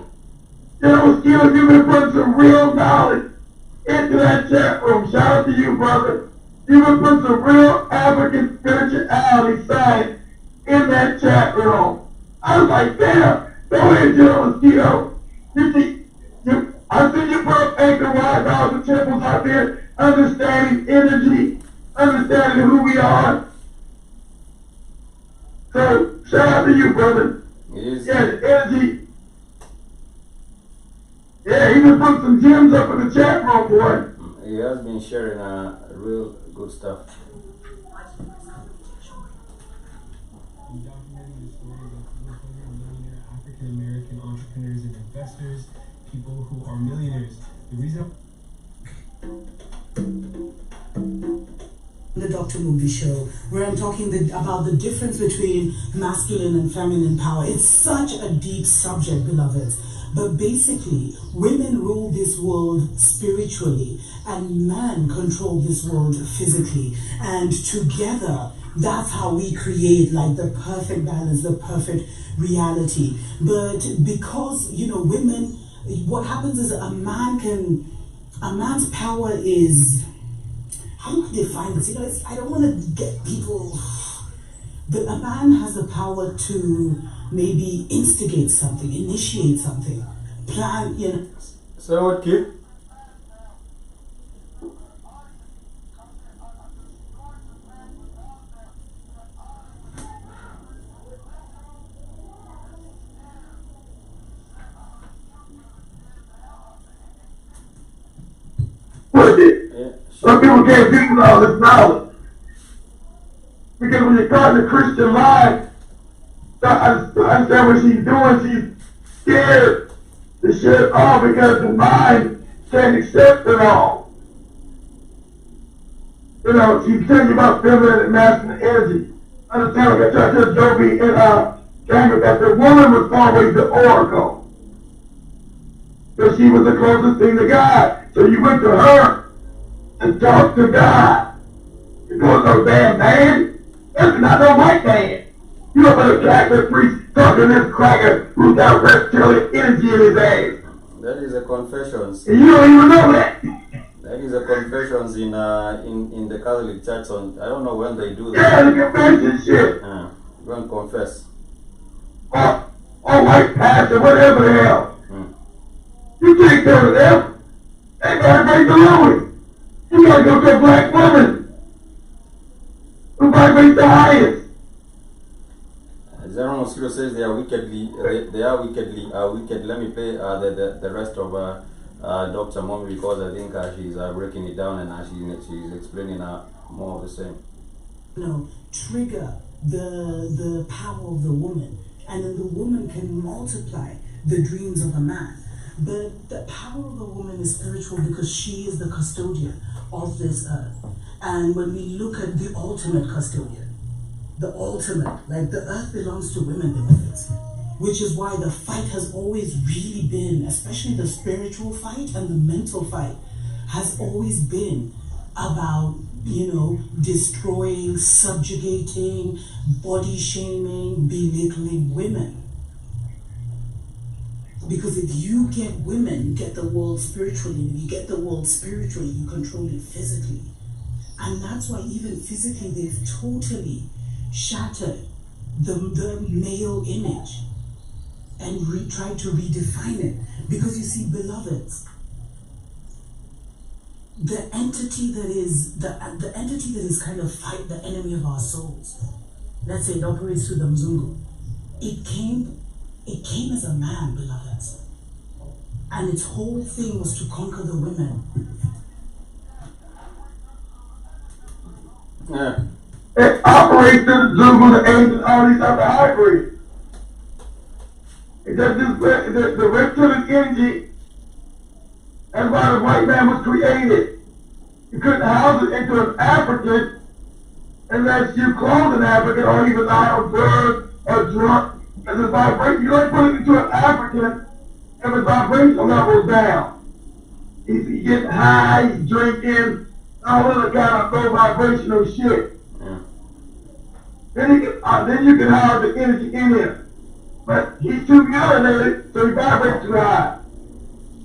General Mosquito, you can put some real knowledge into that chat room. Shout out to you, brother. You can put some real African spirituality science in that chat room. I was like, damn, go ahead, General Mosquito. You see, I see you put up anchor wise out the temples out there, understanding energy, understanding who we are. So, shout out to you, brother. Yes. Yeah, the energy. Yeah, he just put some gems up in the chat room, boy. He has been sharing real good stuff. Documenting the stories of millionaire African American entrepreneurs and investors, people who are millionaires. The reason The Dr. Movie Show, where I'm talking about the difference between masculine and feminine power. It's such a deep subject, beloveds. But basically, women rule this world spiritually, and men control this world physically. And together, that's how we create like the perfect balance, the perfect reality. But because, women, what happens is a man's power is, how do I define this? I don't want to get people, but a man has the power to maybe instigate something, initiate something, plan, So what, kid? What is it? Yeah. Some people can't do all this knowledge. Because when you're caught in the Christian life, I understand what she's doing. She's scared to share it all because the mind can't accept it all. She's telling you about feminine and masculine energy. Understand, like I tried to tell Joby in Canada, that the woman was always the oracle. Because she was the closest thing to God. So you went to her and talked to God. You go to no damn man. That's not no white man. You don't better Catholic priest talking to this cracker who's got reptilian energy in his ass. That is a confessions. And you don't even know that. That is a confessions in the Catholic Church. I don't know when they do that. Yeah, the confession shit. Go and confess. Or white pastor, whatever the hell. You can't go to them. They gotta make the lowest. You gotta go to a black woman who vibrates the highest. General Mosquito says they are wickedly wicked. Let me play the rest of Dr. Mommy because I think she's breaking it down and she's explaining more of the same. Trigger the power of the woman, and then the woman can multiply the dreams of a man. But the power of the woman is spiritual because she is the custodian of this earth. And when we look at the ultimate custodian, the earth belongs to women, beloveds. Which is why the fight has always really been, especially the spiritual fight and the mental fight, has always been about, destroying, subjugating, body shaming, belittling women. Because if you get women, you get the world spiritually. If you get the world spiritually, you control it physically. And that's why even physically, they've totally shattered the male image and tried to redefine it. Because you see, beloveds, the entity that is kind of fight the enemy of our souls, let's say it operates through the Mzungu, it came as a man, beloveds. And its whole thing was to conquer the women. Yeah. It operates through the Zungu, the Asian, all these other hybrids. It's just the reptilian energy. That's why the white man was created. You couldn't house it into an African unless you clone an African or even out of blood or drunk. As a vibration, you don't put it into an African if his vibration level's down. He's getting high, he's drinking, all other kind of low vibrational shit. Yeah. Then you can house the energy in him. But he's too melanated, so he vibrates too high.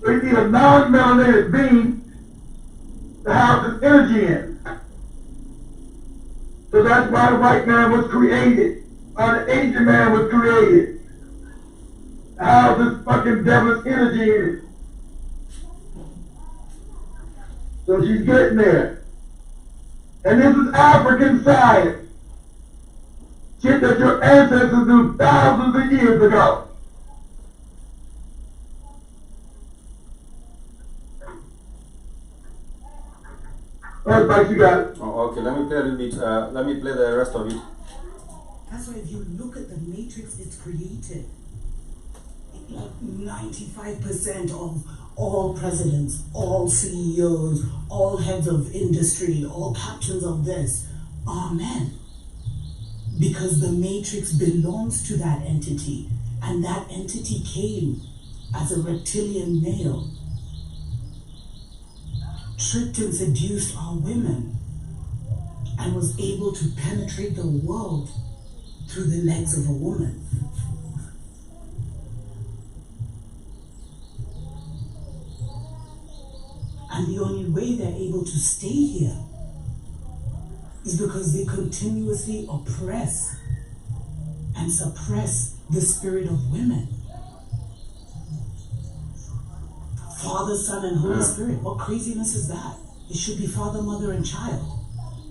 So you need a non-melanated being to house his energy in. So that's why the white man was created. Or the Asian man was created. To house this fucking devil's energy in it. So she's getting there. And this is African science. Shit that your ancestors knew thousands of years ago. That's like you got it. Oh, okay, let me play a little bit. Let me play the rest of it. That's why if you look at the matrix it's created, like 95% of all presidents, all CEOs, all heads of industry, all captains of this are men. Because the matrix belongs to that entity, and that entity came as a reptilian male, tricked and seduced our women, and was able to penetrate the world through the legs of a woman. And the only way they're able to stay here is because they continuously oppress and suppress the spirit of women. Father, Son, and Holy Spirit. What craziness is that? It should be father, mother, and child.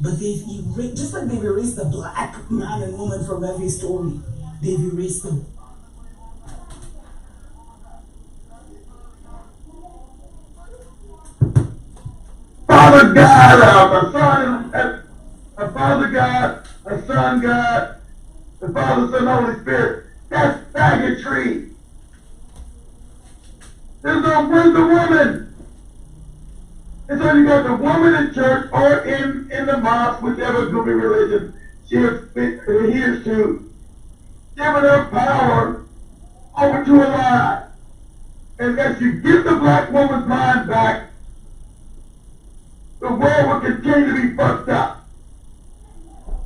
But they've erased, just like they've erased the black man and woman from every story, they've erased them. Father God, a Father God, a Son God, the Father, Son, Holy Spirit. That's faggotry. There's no bring the woman. And so you got the woman in church or in the mosque, whichever goofy religion she adheres to, giving her power over to a lie. Unless you get the black woman's mind back, the world will continue to be fucked up.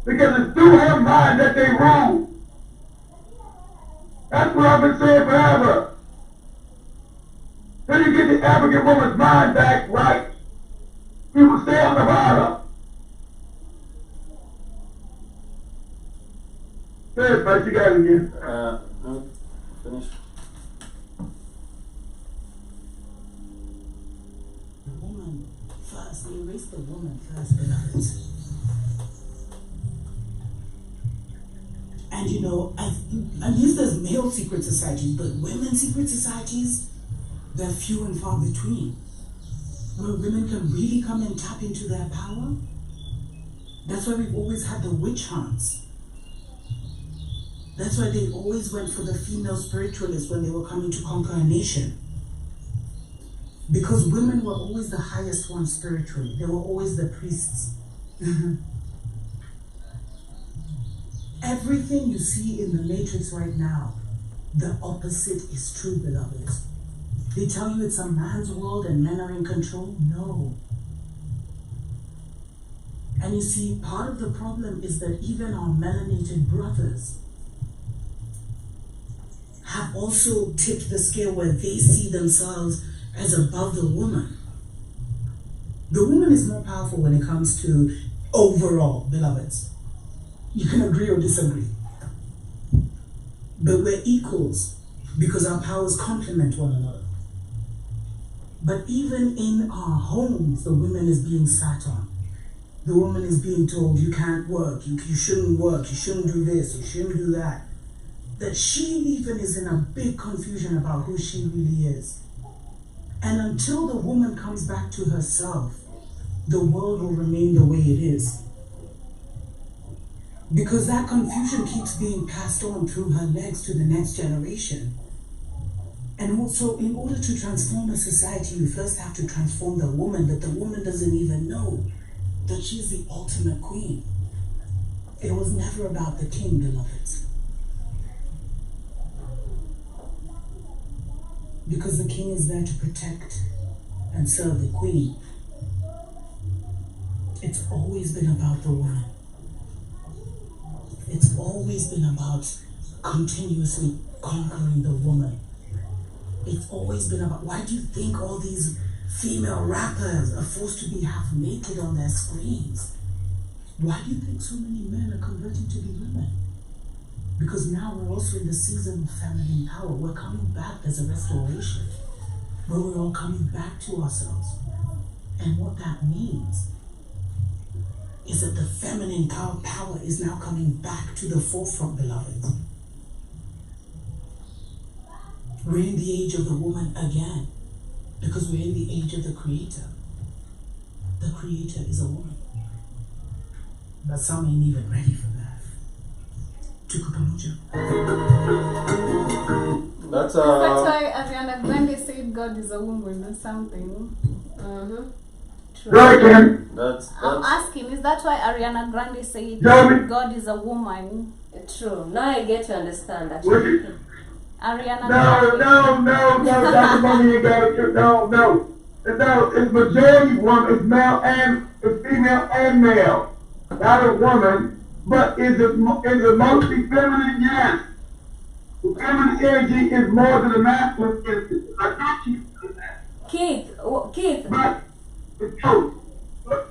Because it's through her mind that they rule. That's what I've been saying forever. Till you get the African woman's mind back right, people stay on the bottom. Good, but you got it again. No, finish. The woman first, they erase the woman first, beloveds. And you know, and yes, there's male secret societies, but women's secret societies, they're few and far between. Where women can really come and tap into their power. That's why we've always had the witch hunts. That's why they always went for the female spiritualists when they were coming to conquer a nation. Because women were always the highest ones spiritually. They were always the priests. Everything you see in the matrix right now, the opposite is true, beloveds. They tell you it's a man's world and men are in control. No. And you see, part of the problem is that even our melanated brothers have also tipped the scale where they see themselves as above the woman. The woman is more powerful when it comes to overall, beloveds. You can agree or disagree. But we're equals because our powers complement one another. But even in our homes, the woman is being sat on. The woman is being told, you can't work, you shouldn't work, you shouldn't do this, you shouldn't do that. That she even is in a big confusion about who she really is. And until the woman comes back to herself, the world will remain the way it is. Because that confusion keeps being passed on through her legs to the next generation. And also, in order to transform a society, you first have to transform the woman, that the woman doesn't even know that she's the ultimate queen. It was never about the king, beloveds. Because the king is there to protect and serve the queen. It's always been about the woman. It's always been about continuously conquering the woman. It's always been about, why do you think all these female rappers are forced to be half naked on their screens? Why do you think so many men are converting to be women? Because now we're also in the season of feminine power. We're coming back as a restoration, where we're all coming back to ourselves. And what that means is that the feminine power is now coming back to the forefront, beloved. We're in the age of the woman again, because we're in the age of the creator. The creator is a woman. But some ain't even ready for that. That's That's why Ariana Grande said God is a woman or something. Right, Ken? I'm asking, is that why Ariana Grande said Joey? God is a woman? True. Now I get to understand actually. Ariana No, Grande. Dr. Money, you got it. No. It's majority woman, it's male and it's female and male. Not a woman, but is it mostly feminine? Yes. The feminine energy is more than the masculine energy. I got you. Keith, But it's true.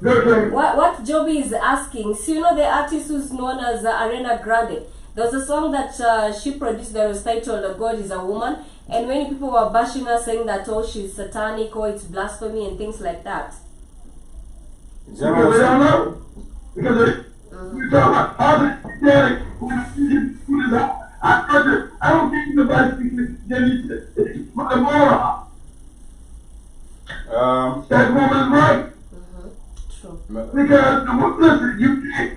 Good. what Joby is asking, so you know the artist who's known as Ariana Grande, there was a song that she produced that was titled God is a Woman, and many people were bashing her saying that, oh, she's satanic, or it's blasphemy and things like that. Because we don't know. Because we talk about other satanic, I don't think the Bible is moron. That woman is right. True. Because, listen, you can't.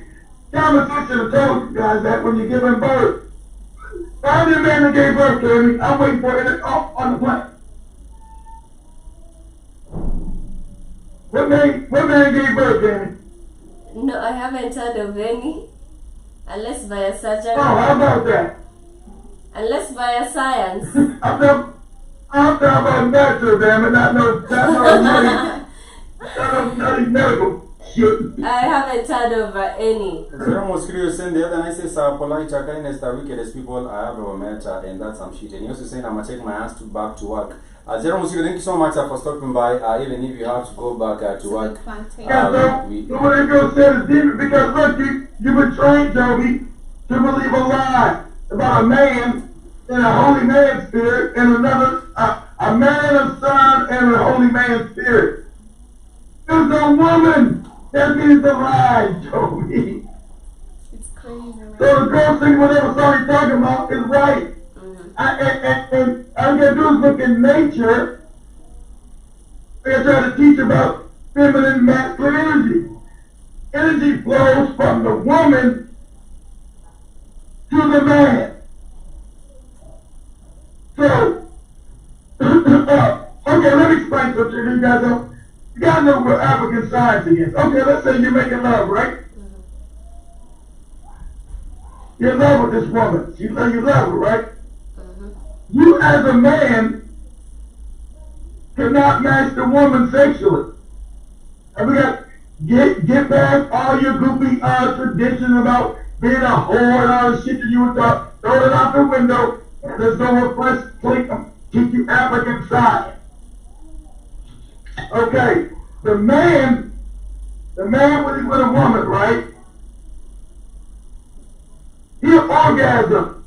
Competition told you guys that when you're giving birth. Find the man that gave birth to me. I'm waiting for it on the plane. What man gave birth to me? No, I haven't heard of any. Unless via surgery. Oh, how about that? Unless via science. I'm talking about natural, damn it, not no medical shit. I haven't heard of any. Zero was curious, and the other night says, polite, kindness, the wickedest people I have ever met, and that's some shit. And he also saying, I'm going to take my ass back to work. Zero was thank you so much for stopping by, even if you have to go back to work. Yeah, so when they go say the demon, because look, you've been trained, Joby, to believe a lie about a man in a holy man spirit and another, a man, a son, and a holy man spirit. There's a woman that means the lie, Joby. It's crazy, man. So the girl saying whatever song you're talking about is right. And all you gotta do is look in nature. They're trying to teach about feminine, masculine energy. Energy flows from the woman to the man. So, okay, let me explain something to you guys. You guys know what African science is. Okay, let's say you're making love, right? You're in love with this woman. You love her, right? You as a man cannot match the woman sexually. And we got get past all your goofy traditions about being a whore and all the shit that you were taught. Throw it out the window. And there's no request. Keep you African side. Okay, the man when he's with a woman, right? He'll orgasm.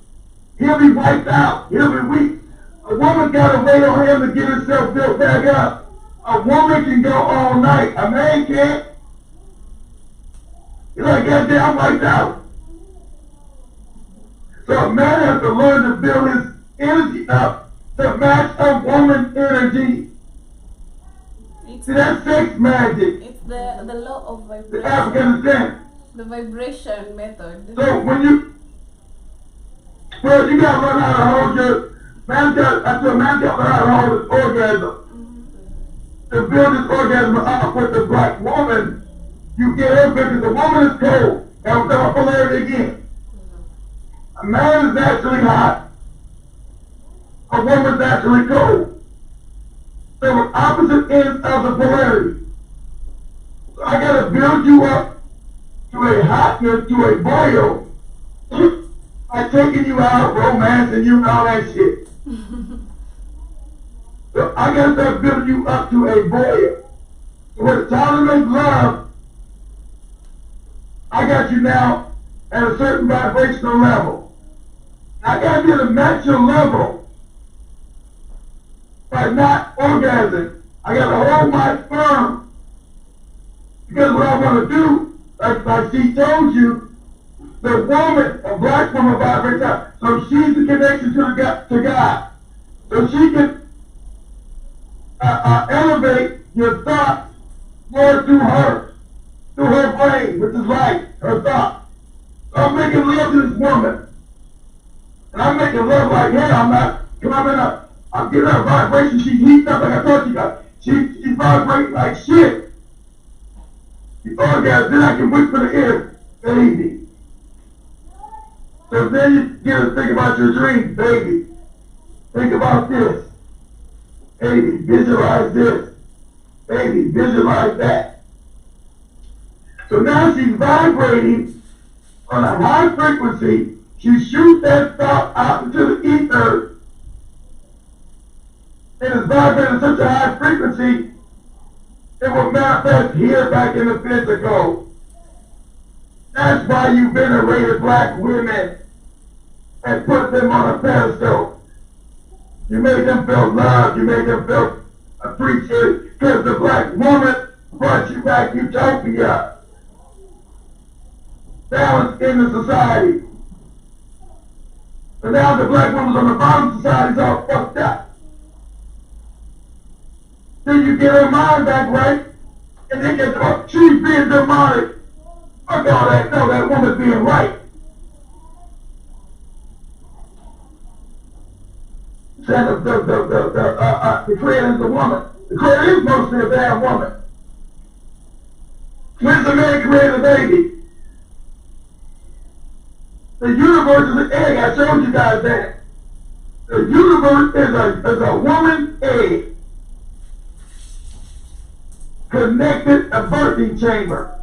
He'll be wiped out. He'll be weak. A woman got to wait on him to get herself built back up. A woman can go all night. A man can't. He's like, goddamn, wiped out. So a man has to learn to build his energy up to match a woman's energy. See, that's sex magic. It's the law of vibration. The African descent. The vibration method. So when you gotta learn how to hold your man got learn how to hold his orgasm. To build his orgasm up with the black woman, you get her because the woman is cold. And we're talking polarity again. A man is naturally hot. A woman is naturally cold. They were opposite ends of the polarity. So I gotta build you up to a hotness, to a boil, by taking you out, romancing you, and all that shit. So I gotta start building you up to a boil. So when it's time to make love, I got you now at a certain vibrational level. I gotta be able to match your level by not orgasming. I gotta hold my sperm. Because what I want to do, like she told you, the woman, a black woman vibrates out. So she's the connection to God. So she can elevate your thoughts more through her brain, which is light, her thoughts. So I'm making love to this woman. And I'm making love like hell. I'm not coming up. I'm getting her vibration. She's heating up like I told you guys. She's vibrating like shit. The orgasm, then I can whisper the ear, baby. So then you get to think about your dreams, baby. Think about this. Baby, visualize this. Baby, visualize that. So now she's vibrating on a high frequency. She shoots that thought out into the ether. And it's vibrating at such a high frequency, it will manifest here back in the physical. That's why you venerated black women and put them on a pedestal. You made them feel loved. You made them feel appreciated because the black woman brought you back utopia. Balance in the society. And now the black woman's on the bottom, society's all fucked up. Then you get her mind back right, and then get she's being demonic. Fuck all that. No, that woman's being right. The creator is a woman. The creator is mostly a damn woman. When's the man created a baby? The universe is an egg. I showed you guys that. The universe is a woman's egg. Connected a birthing chamber.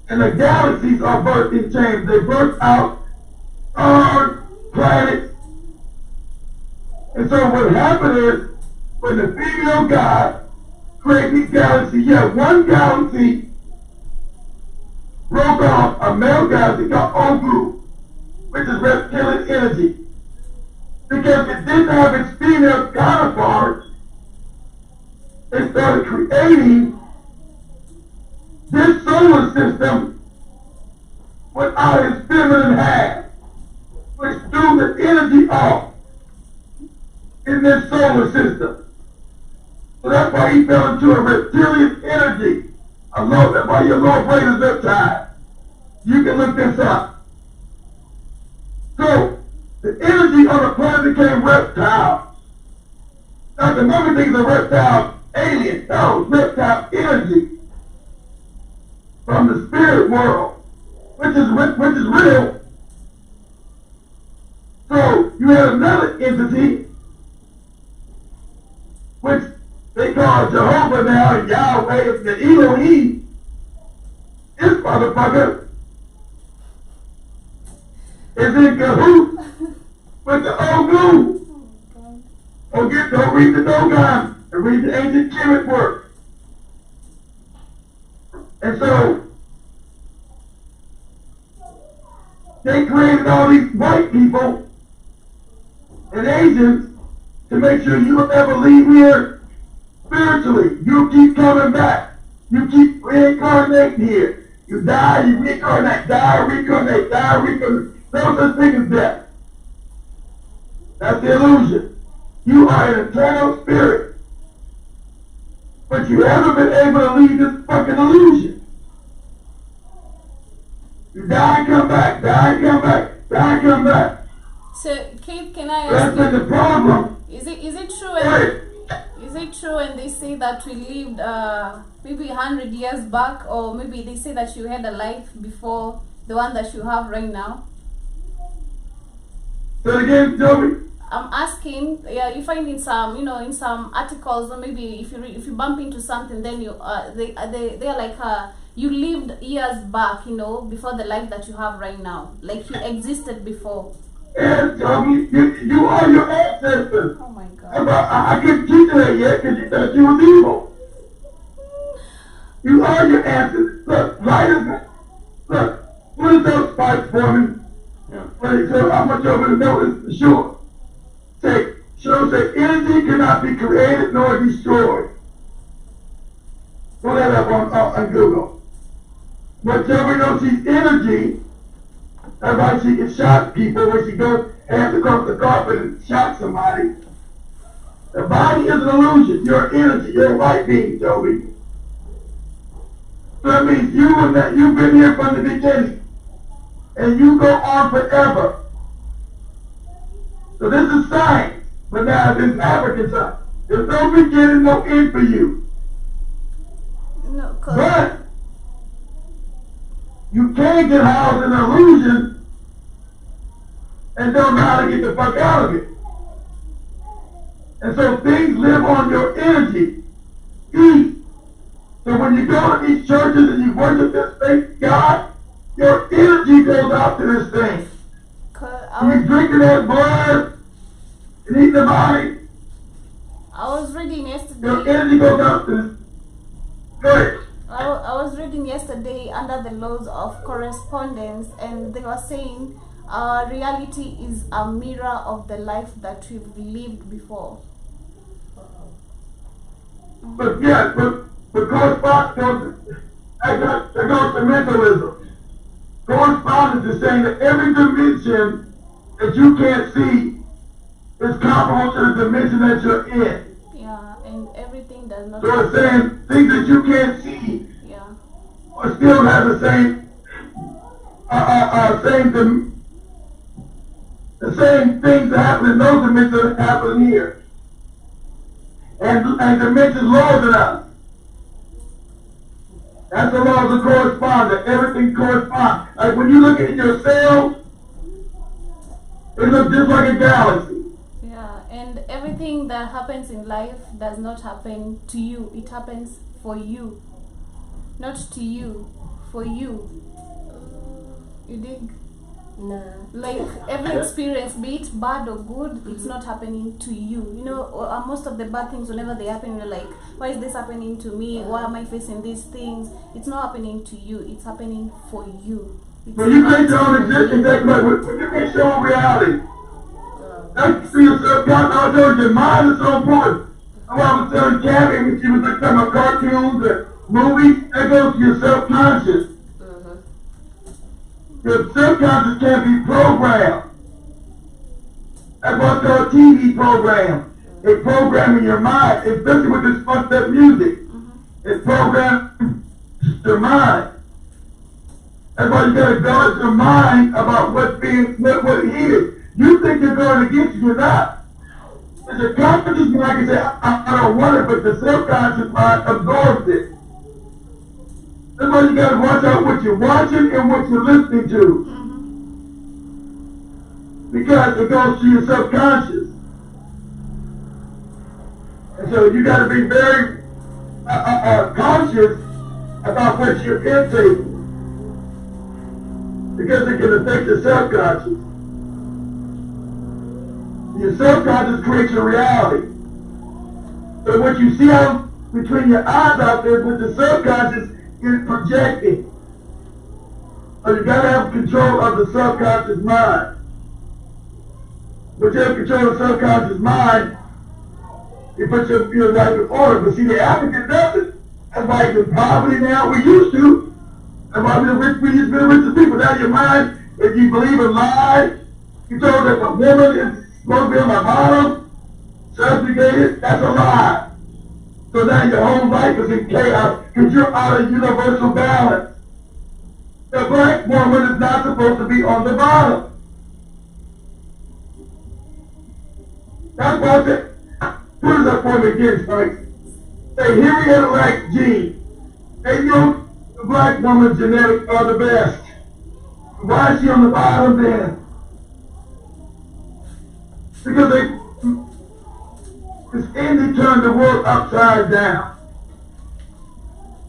And the galaxies are birthing chambers. They birth out stars, planets. And so what happened is, when the female God created these galaxies, you have one galaxy broke off, a male galaxy called Ogu, which is reptilian energy. Because it didn't have its female counterpart, they started creating this solar system without its feminine half, which threw the energy off in this solar system. So that's why he fell into a reptilian energy. That's why your lower brain is reptile. You can look this up. So the energy on the planet became reptile. Now the moment things are reptile, alien, no, reptile energy from the spirit world, which is real. So you had another entity, which they call Jehovah now, Yahweh, the Elohim. This motherfucker is in cahoots with the Ogu. Don't read the Dogon and read the ancient Kemet work. And so they created all these white people and Asians to make sure you will never leave here spiritually. You keep coming back. You keep reincarnating here. You die, you reincarnate, die, reincarnate, die, reincarnate. No such thing as death. That's the illusion. You are an eternal spirit. But you haven't been able to leave this fucking illusion. You die and come back, die and come back, die and come back. So, Keith, can I ask That's been the problem. Is it true? Is it true? And they say that we lived maybe 100 years back, or maybe they say that you had a life before the one that you have right now. So again, Joey. I'm asking. Yeah, you find in some, in some articles, or maybe if you bump into something, then you they are like you lived years back, before the life that you have right now, like you existed before. Yes, Joey, you are your ancestors. Oh my God. I couldn't teach you that yet because you thought you was evil. You are your ancestors. Look, look, what is those spikes for me? Yeah. So I want you over to know this for sure. Shows that energy cannot be created nor destroyed. Pull that up on Google. But Joey knows she's energy. That's why she can shock people when she goes hands across the carpet and shocks somebody. The body is an illusion. You're energy. You're a white being, Joey. So that means you've been here from the beginning. And you go on forever. So this is science. But now this is African science. There's no beginning, no end for you. No, cause But you can't get housed in an illusion and don't know how to get the fuck out of it. And so things live on your energy. Eat. So when you go to these churches and you worship this fake God, your energy goes out to this thing. You drinking that blood and eating the body, I was reading your yesterday. energy goes out to this. Go ahead. I was reading yesterday under the laws of correspondence, and they were saying reality is a mirror of the life that we've lived before. But yeah, but correspondence goes to mentalism. Correspondence is saying that every dimension that you can't see is comparable to the dimension that you're in. Yeah, and everything does not. So it's saying things that you can't see Yeah. or still have the same the same things that happen in those dimensions that happen here. And dimensions lower than us. That's the laws of correspondence. Everything corresponds. Like when you look at your cells, it looks just like a galaxy. Yeah, and everything that happens in life does not happen to you. It happens for you. Not to you. For you. You dig? Nah. Like every experience, be it bad or good, it's not happening to you. You know, most of the bad things, whenever they happen, you're like, why is this happening to me? Why am I facing these things? It's not happening to you. It's happening for you. It's When you create your own existence, that's like when you create your own reality. That's for yourself. God, I told you, your mind is so important. I was telling Gabby when she was like talking about cartoons and movies, that goes to your self-conscious. Your subconscious can't be programmed. That's what's called a TV program. It's programming your mind, especially with this fucked up music. It's programming your mind. That's why you gotta guard your mind about what it is. You think you're going against you, you're not. It's your conscious mind can say, I don't want it, but the subconscious mind absorbs it. That's why you gotta watch out what you're watching and what you're listening to. Because it goes to your subconscious. And so you gotta be very conscious about what you're intaking. Because it can affect your subconscious. Your subconscious creates your reality. So what you see out between your eyes out there with the subconscious is projecting. So you gotta have control of the subconscious mind. But you have control of the subconscious mind, you put your life in order. But see, the African doesn't. That's why it's in poverty now. We used to. That's why we used to be the richest people. Now your mind, if you believe in lies, you told that a woman is supposed to be on the bottom, subjugated, that's a lie. So now your whole life is in chaos because you're out of universal balance. The black woman is not supposed to be on the bottom. That's why I said, put it up for me again, Frank. Say, Henrietta Lack gene. They know the black woman's genetics are the best. Why is she on the bottom then? Because this Indy turned the world upside down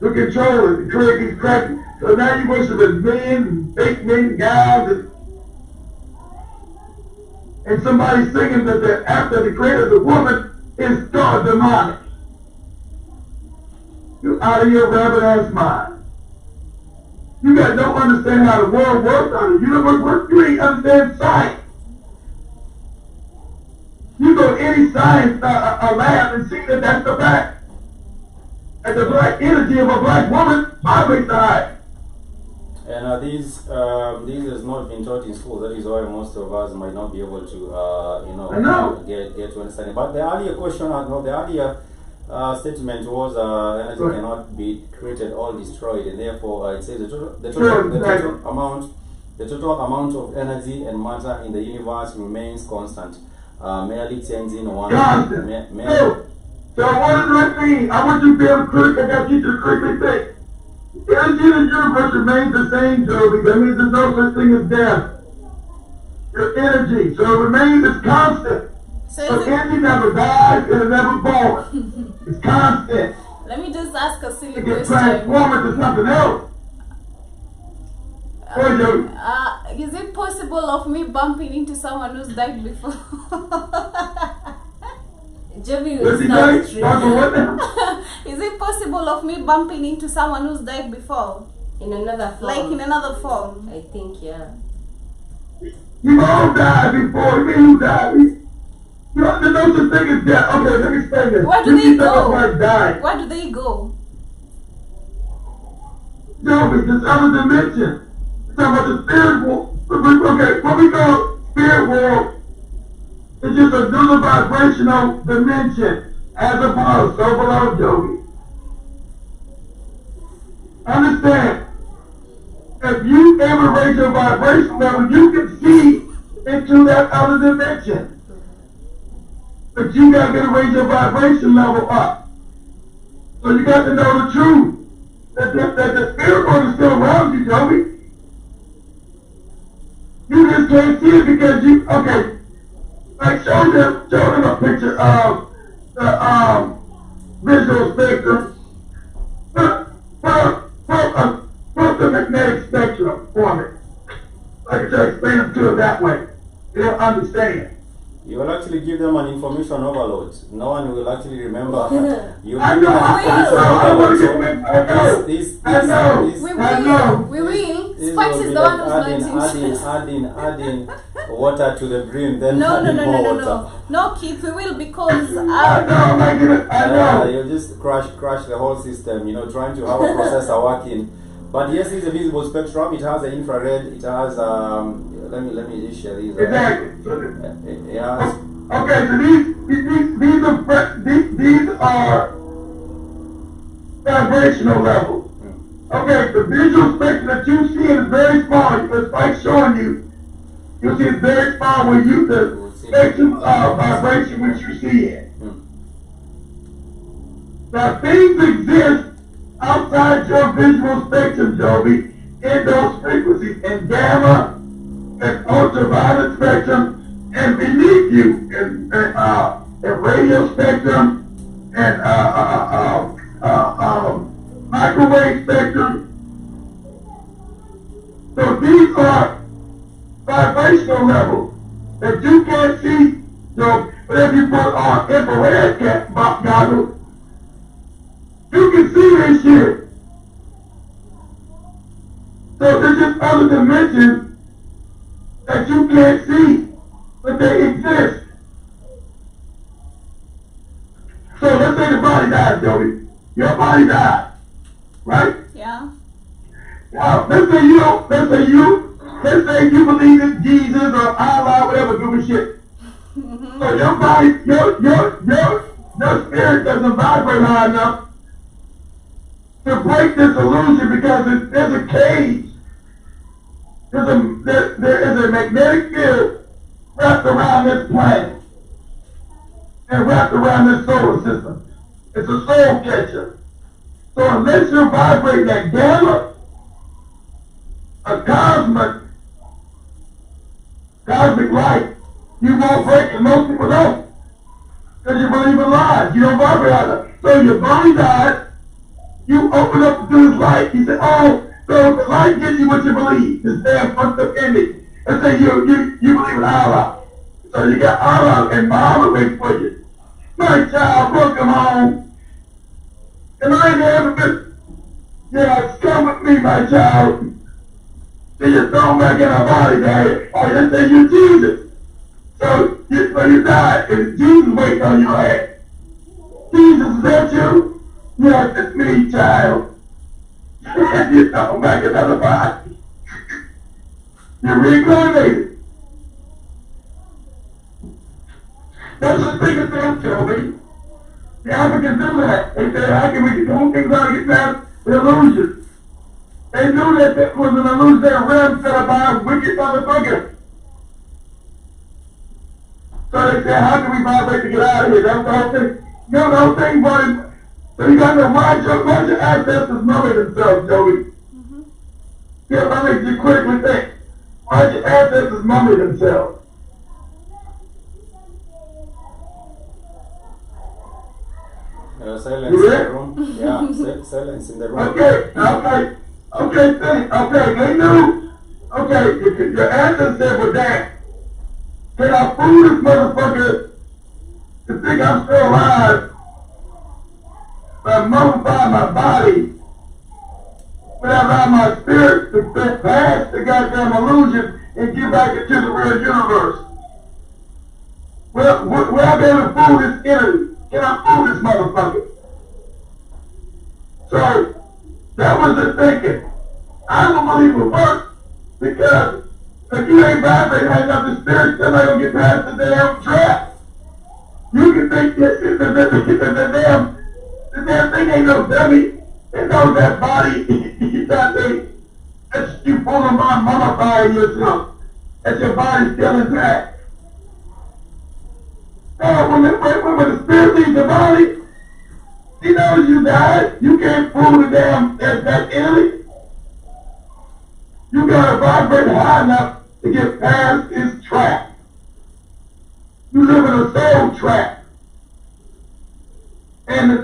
to control it, to create these cracks. So now you worship as men, and fake men, guys, and somebody singing that after the creator of the woman is God demonic. You out of your rabbit ass mind. You got no understanding how the world works, how the universe works. You ain't understand science. You go to any science lab and see that that's the fact. And the black energy of a black woman vibrates high. And these has not been taught in school. That is why most of us might not be able to, get to understand it. But the earlier question, the earlier statement was energy cannot be created or destroyed, and therefore it says the total amount of energy and matter in the universe remains constant. merely changing one. Constant. So what does that mean? I want you to be able to click. I got you to quickly think. Energy in the universe remains the same, Joby. That means there's no such thing as death. Your energy. So it remains, it's constant. So energy never dies and it never born. It's constant. Let me just ask a silly It gets question. transformed into something else. Is it possible of me bumping into someone who's died before? Joby Does he sounds die? tricky. What now? Is it possible of me bumping into someone who's died before? In another form. Like in another form? I think, yeah. You all died before. You mean you died? You know, there's no such thing as death. Okay, let me explain this. Where do You they think go? everybody died. Where do they go? Joby, this other dimension. It's talking about the spirit world. Okay, what we call spirit world is just a new vibrational dimension as above, so below, Joby. Understand, if you ever raise your vibration level, you can see into that other dimension. But you got to raise your vibration level up. So you got to know the truth. That the spirit world is still around you, Joby. You just can't see it because you, okay, like show them a picture of the visual spectrum. Put the magnetic spectrum for me. I can try to explain it to them that way. They'll understand. You will actually give them an information overload. No one will actually remember. You I know, I want to get my, I know. We will. Spice is the one who's adding water to the green, then No, adding more water. No, Keith, we will because I know. You just crash the whole system, trying to have a processor working. But yes, it's a visible spectrum. It has an infrared. It has let me just share these. Exactly. Yeah. Okay, so these are vibrational levels. Okay, the visual spectrum that you see is very small. It's like showing you. You see it's very small when you the spectrum of vibration which you see it. Now things exist outside your visual spectrum, Joby, in those frequencies, in gamma, and ultraviolet spectrum, and beneath you, in radio spectrum, and microwave spectrum. So these are vibrational levels that you can't see. So, but if you put on infrared goggles, you can see this shit. So there's just other dimensions that you can't see, but they exist. So let's say the body dies, Joby. Your body died, right? yeah. Now let's say you believe in Jesus or Allah, whatever stupid shit. So your body, your spirit doesn't vibrate high enough to break this illusion because there's a cage. There is a magnetic field wrapped around this planet and wrapped around this solar system. It's a soul catcher. So unless you're vibrating that gamma, a cosmic light, you won't break it. Most people don't. Because you believe in lies. You don't vibrate out of it. So your body dies, you open up to this light, you say, oh, so the light gives you what you believe. This damn fucked up image. Let's say you believe in Allah. So you got Allah and Muhammad waiting for you. My child, welcome home. And I ain't ever been, come with me, my child. So you throw back in our body, daddy. Oh, you say you're Jesus. So when you die, it's Jesus waiting on your head. Jesus, is that you? Yes, it's me, child. You throw back another body. You're reincarnated. That's the biggest thing, Joby. The Africans do that. They say, how can we get things out and get past the illusion? They knew that it was an illusionary realm set up by a wicked motherfucker. So they said, how can we vibrate to get out of here? That's the whole thing. You know the whole thing, buddy. So you got to know why your ancestors murdered themselves, Joey. Yeah, that makes you critically think. Why your ancestors murdered themselves? Silence in the room. Yeah, silence in the room. Okay, they knew. Okay, if your ancestors said, well, damn, can I fool this motherfucker to think I'm still alive by mummify my body, but I allow my spirit to get past the goddamn illusion and get back into the real universe? Well, will I be able to fool this enemy? Can I fool this motherfucker? So, that was the thinking. I don't believe it works because if you ain't vibrating hang up the spirit, then I don't get past the damn trap. You can think that the damn thing ain't no dummy. It knows that body, that's you pulling by mummifying yourself. That your body's still intact. When the spirit leaves the body, he knows you died. You can't fool the damn that enemy. You gotta vibrate high enough to get past his trap. You live in a soul trap. And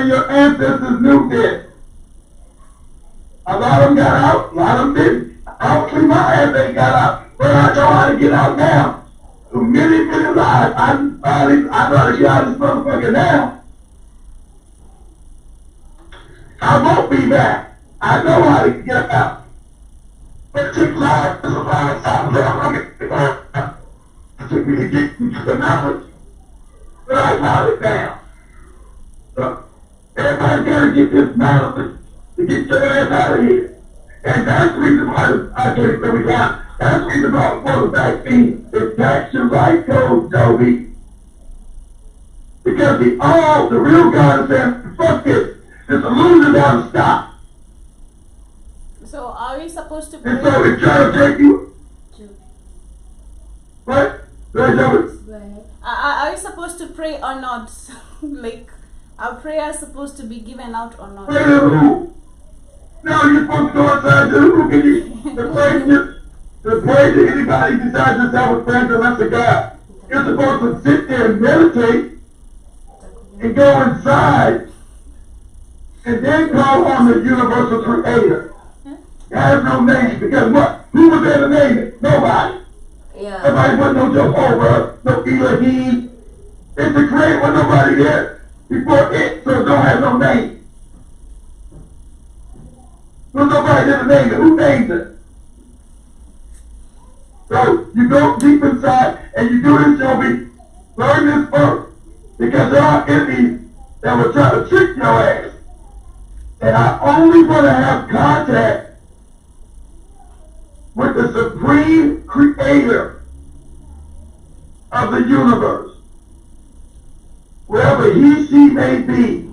your ancestors knew this. A lot of them got out, a lot of them didn't. Obviously my ass ain't got out, but I know how to get out now. Many lives. I know how to get out of this motherfucker now. I won't be back. I know how to get out. But it took life. There's a lot of time. It took me to get into the knowledge. But I got it down. So, everybody gotta get this knowledge to get your ass out of here. And that's the reason why I can't say we got. That's the reason why for the vaccine. It tax your right code, Toby. Because the real God is saying, fuck this. This illusion gotta stop. So are we supposed to pray? And so it's trying to take you. What? Are we supposed to pray or not? Like, our prayer is supposed to be given out or not? Pray to who? No, you're supposed to go outside to who? Can you pray to anybody besides yourself with friends unless a God. You're supposed to sit there and meditate and go inside and then call on the universal creator. It has no name because what? Who was there to name it? Nobody. Yeah. Nobody was no Jehovah, no Elohim. It's the creator with nobody there before it, so it don't have no name. There's nobody there to name it. Who named it? So you go deep inside and you do this, Joby. Learn this first. Because there are enemies that will try to trick your ass. And I only want to have contact with the supreme creator of the universe. Wherever he, she may be.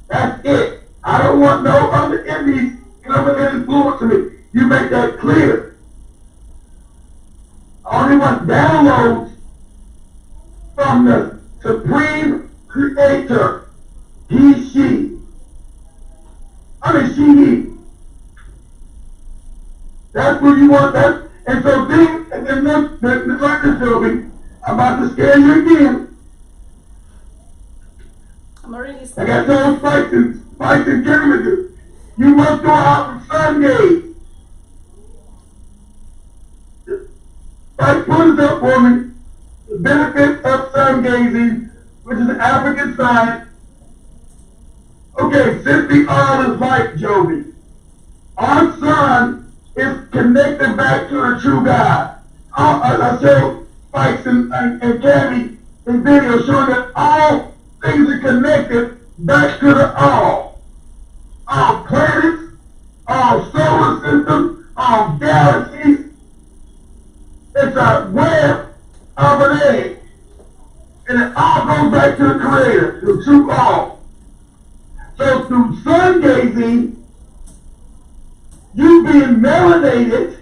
That's it. I don't want no other enemies coming and influencing me. You make that clear. I only want downloads from the supreme creator. He, she. He. That's what you want. That. And so then, and then the doctor told me, I'm about to scare you again. I'm already I scared. got those spikes and chemicals. You must go out and sun gaze. Spike put it up for me. The benefits of sun gazing, which is an African science. Okay, since the all is light, Joby, our sun is connected back to the true God. I show Spikes and Cammy in video showing that all things are connected back to the all. All planets, all solar systems, all galaxies. It's a web of an egg. And it all goes back to the Creator, the true all. So through sun gazing, you being melanated,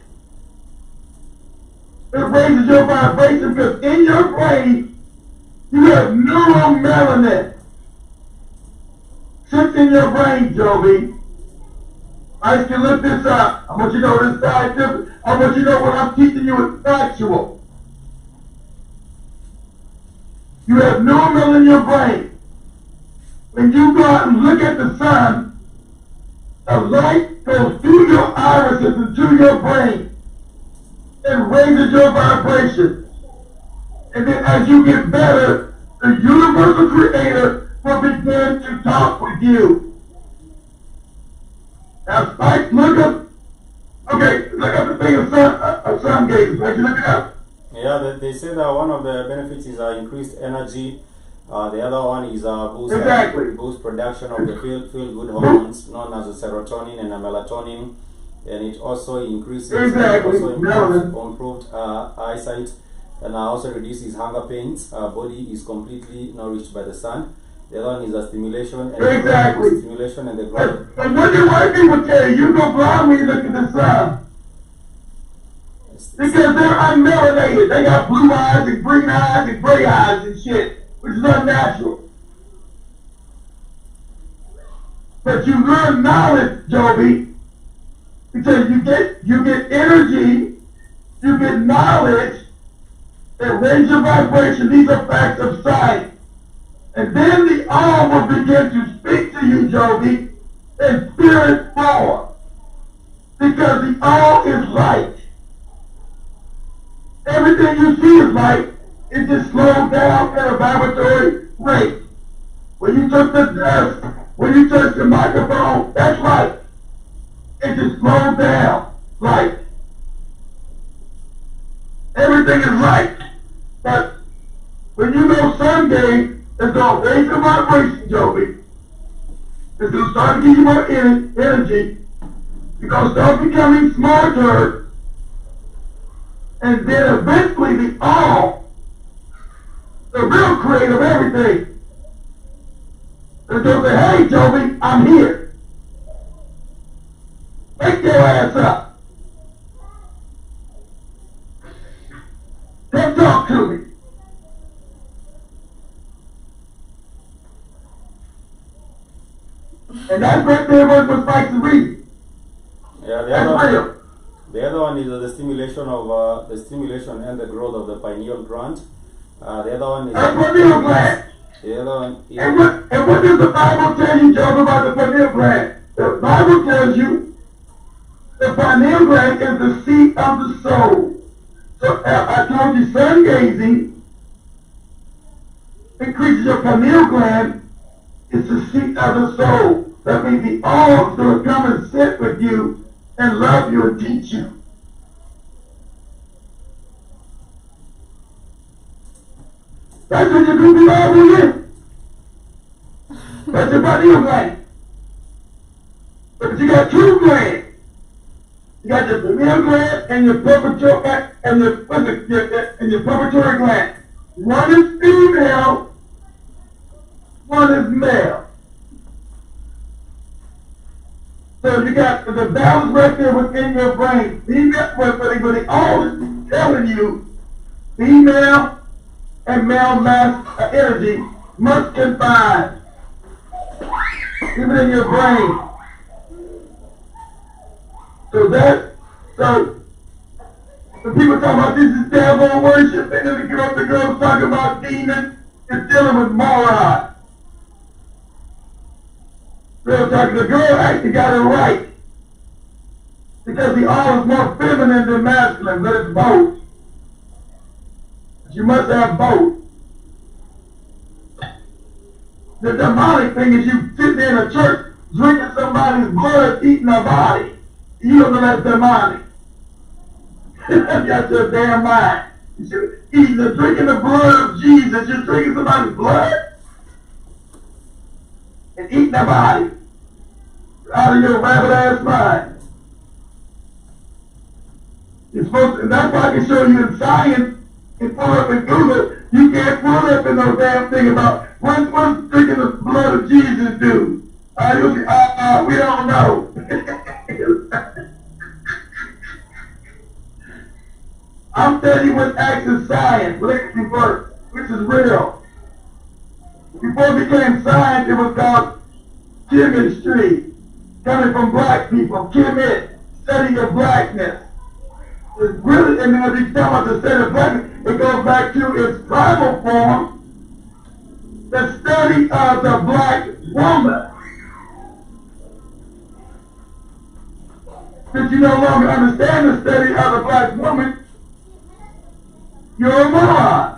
It raises your vibration because in your brain, you have neuromelanin. Sits in your brain, Joby. I can look this up. I want you to know this scientific. I want you to know what I'm teaching you is factual. You have neuromelanin in your brain. When you go out and look at the sun, the light goes through your irises and through your brain and raises your vibration. And then as you get better, the universal creator will begin to talk with you. Now, Spike, look up the thing of sun gazing. Did you look it up? Yeah, they say that one of the benefits is increased energy. The other one is boost production of the feel good hormones known as the serotonin and the melatonin, and it also increases improved eyesight, and also reduces hunger pains. Body is completely nourished by the sun. The other one is the stimulation and the growth. And what do white people tell you? You go blind when you look at the sun. Because they're unmelanated. They got blue eyes and green eyes and gray eyes and shit, which is unnatural. But you learn knowledge, Joby, because you get energy, you get knowledge that raises your vibration. These are facts of science. And then the all will begin to speak to you, Joby, in spirit form. Because the all is light. Everything you see is light. It just slows down at a vibratory rate. When you touch the desk, when you touch the microphone, that's light. It just slows down. Light. Everything is light. But when you go sun gaze, it's going to raise the vibration, Joby. It's going to start to give you more energy. You're going to start becoming smarter. And then eventually the all, the real creator of everything, is going to say, hey, Joby, I'm here. Wake your ass up. Come talk to me. And that's right there what Spike's reading. Yeah, that's real. The other one is the stimulation and the growth of the pineal gland. The other one is the pineal gland. The other one is and what does the Bible tell you, Job, about the pineal gland? The Bible tells you the pineal gland is the seat of the soul. So I told you sun gazing increases your pineal gland. It's the seat of the soul. That means the all is going to come and sit with you and love you and teach you. That's what your Google Bible is. That's your pineal gland. But you got two glands. You got your pineal gland and your purgatory gland. One is female, one is male. So you got the balance right there within your brain. But they always telling you female and male mass energy must combine. Even in your brain. So when people talk about this is devil worship, and then the girls talking about demons, it's dealing with morons. The girl actually got it right. Because the all is more feminine than masculine, but it's both. You must have both. The demonic thing is you sitting in a church drinking somebody's blood, eating a body. You don't know that's demonic. You got your damn mind. You're drinking the blood of Jesus. You're drinking somebody's blood and eating a body out of your rabbit ass mind. You're supposed to, and that's why I can show you in science and pull up in Google. You can't pull up in no damn thing about what's drinking the blood of Jesus do. We don't know. I'm studying with action science, literacy first, which is real. Before it became science, it was called chemistry, coming from black people, chemist, study of blackness. It's really, and then as you talk about the study of blackness, it goes back to its primal form, the study of the black woman. Since you no longer understand the study of the black woman, you're a moron.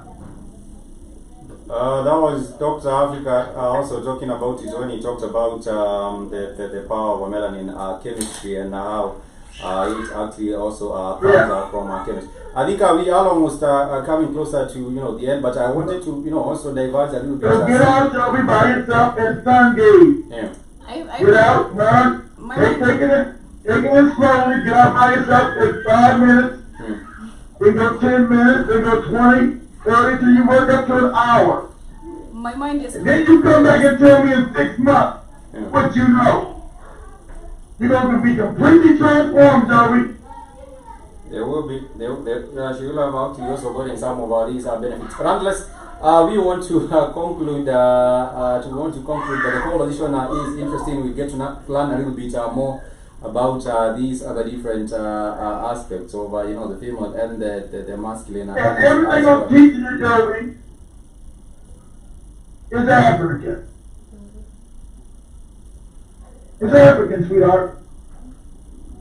That was Dr. Africa also talking about it when he talked about the power of melanin chemistry and how it actually also comes from chemistry. I think we are almost coming closer to the end, but I wanted to also diverge a little bit. So get out, Joey, by yourself and sun gaze. Yeah. Get out, run, taking it slowly, get out by yourself, take 5 minutes, then go 10 minutes, then go 20, 30, till you work up to an hour. My mind is. Then you come back and tell me in 6 months what you know. You're going to be completely transformed, Joey. There will be, she will have actually also gotten some of these benefits. But nonetheless, we want to conclude. That the conversation is interesting. We get to learn a little bit more about these other different aspects of the female and the masculine. And everything I'm teaching you, Joey, is African. It's African, sweetheart.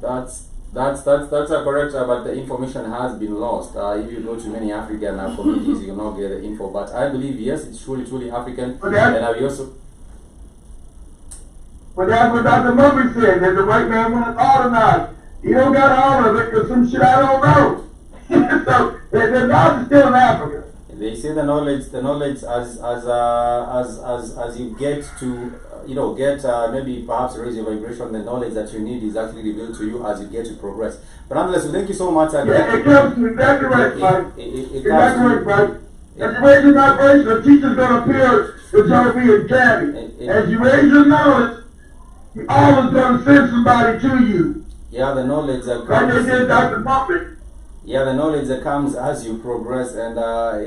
That's correct, but the information has been lost. If you go to many African communities, you will not get the info. But I believe yes, it's truly African. And we also. But that's what Dr. Murphy said, that the white man wants all tonight. He don't got all of it because some shit I don't know. So the knowledge is still in Africa. They say the knowledge as you get to maybe perhaps raise your vibration, the knowledge that you need is actually revealed to you as you get to progress. But nonetheless, thank you so much. Yeah, it comes to exactly right, Mike. Exactly right, Mike. As you raise your vibration, the teacher's going to appear with Joey and Tabby. As you raise your knowledge, he always going to send somebody to you. Yeah, the knowledge that comes. Like they did Dr. Murphy. Yeah, the knowledge that comes as you progress, and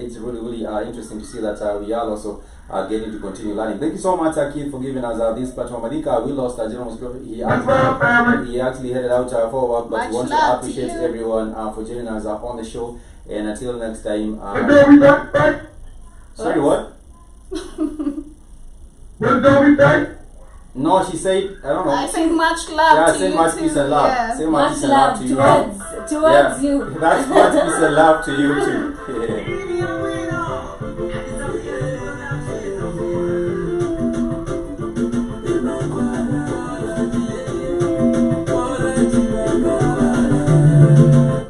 it's really interesting to see that we are also getting to continue learning. Thank you so much, Keith, for giving us this platform. I think we lost General Musgrove. He actually headed out for work, but we want to appreciate everyone for joining us on the show. And until next time. Sorry, what? What did we say? No, she said, I don't know. I said much love to say you much peace and love. Yeah. Say Much peace and love love to you. towards you. That's much peace and love to you too.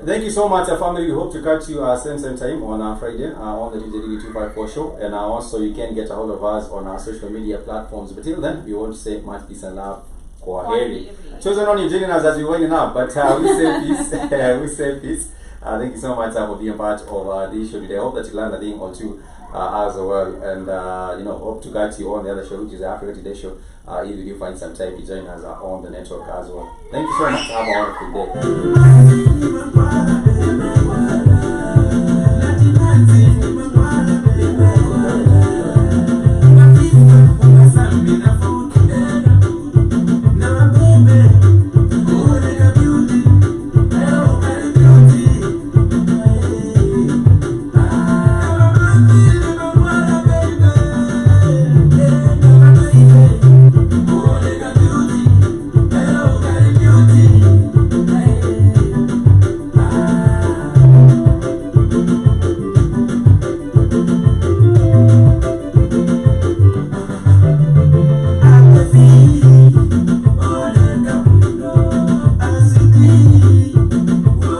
Thank you so much, family. We hope to catch you same time on Friday on the TUJADILI 254 show. And also you can get a hold of us on our social media platforms. But till then, we want to say much peace and love. Chosen on you joining us as we're winding up, but we say peace. We say peace. Thank you so much for being part of this show today. I hope that you learned a thing or two as well. And hope to catch you on the other show, which is the Africa Today show. If you do find some time to join us on the network as well. Thank you so much. Have a wonderful day.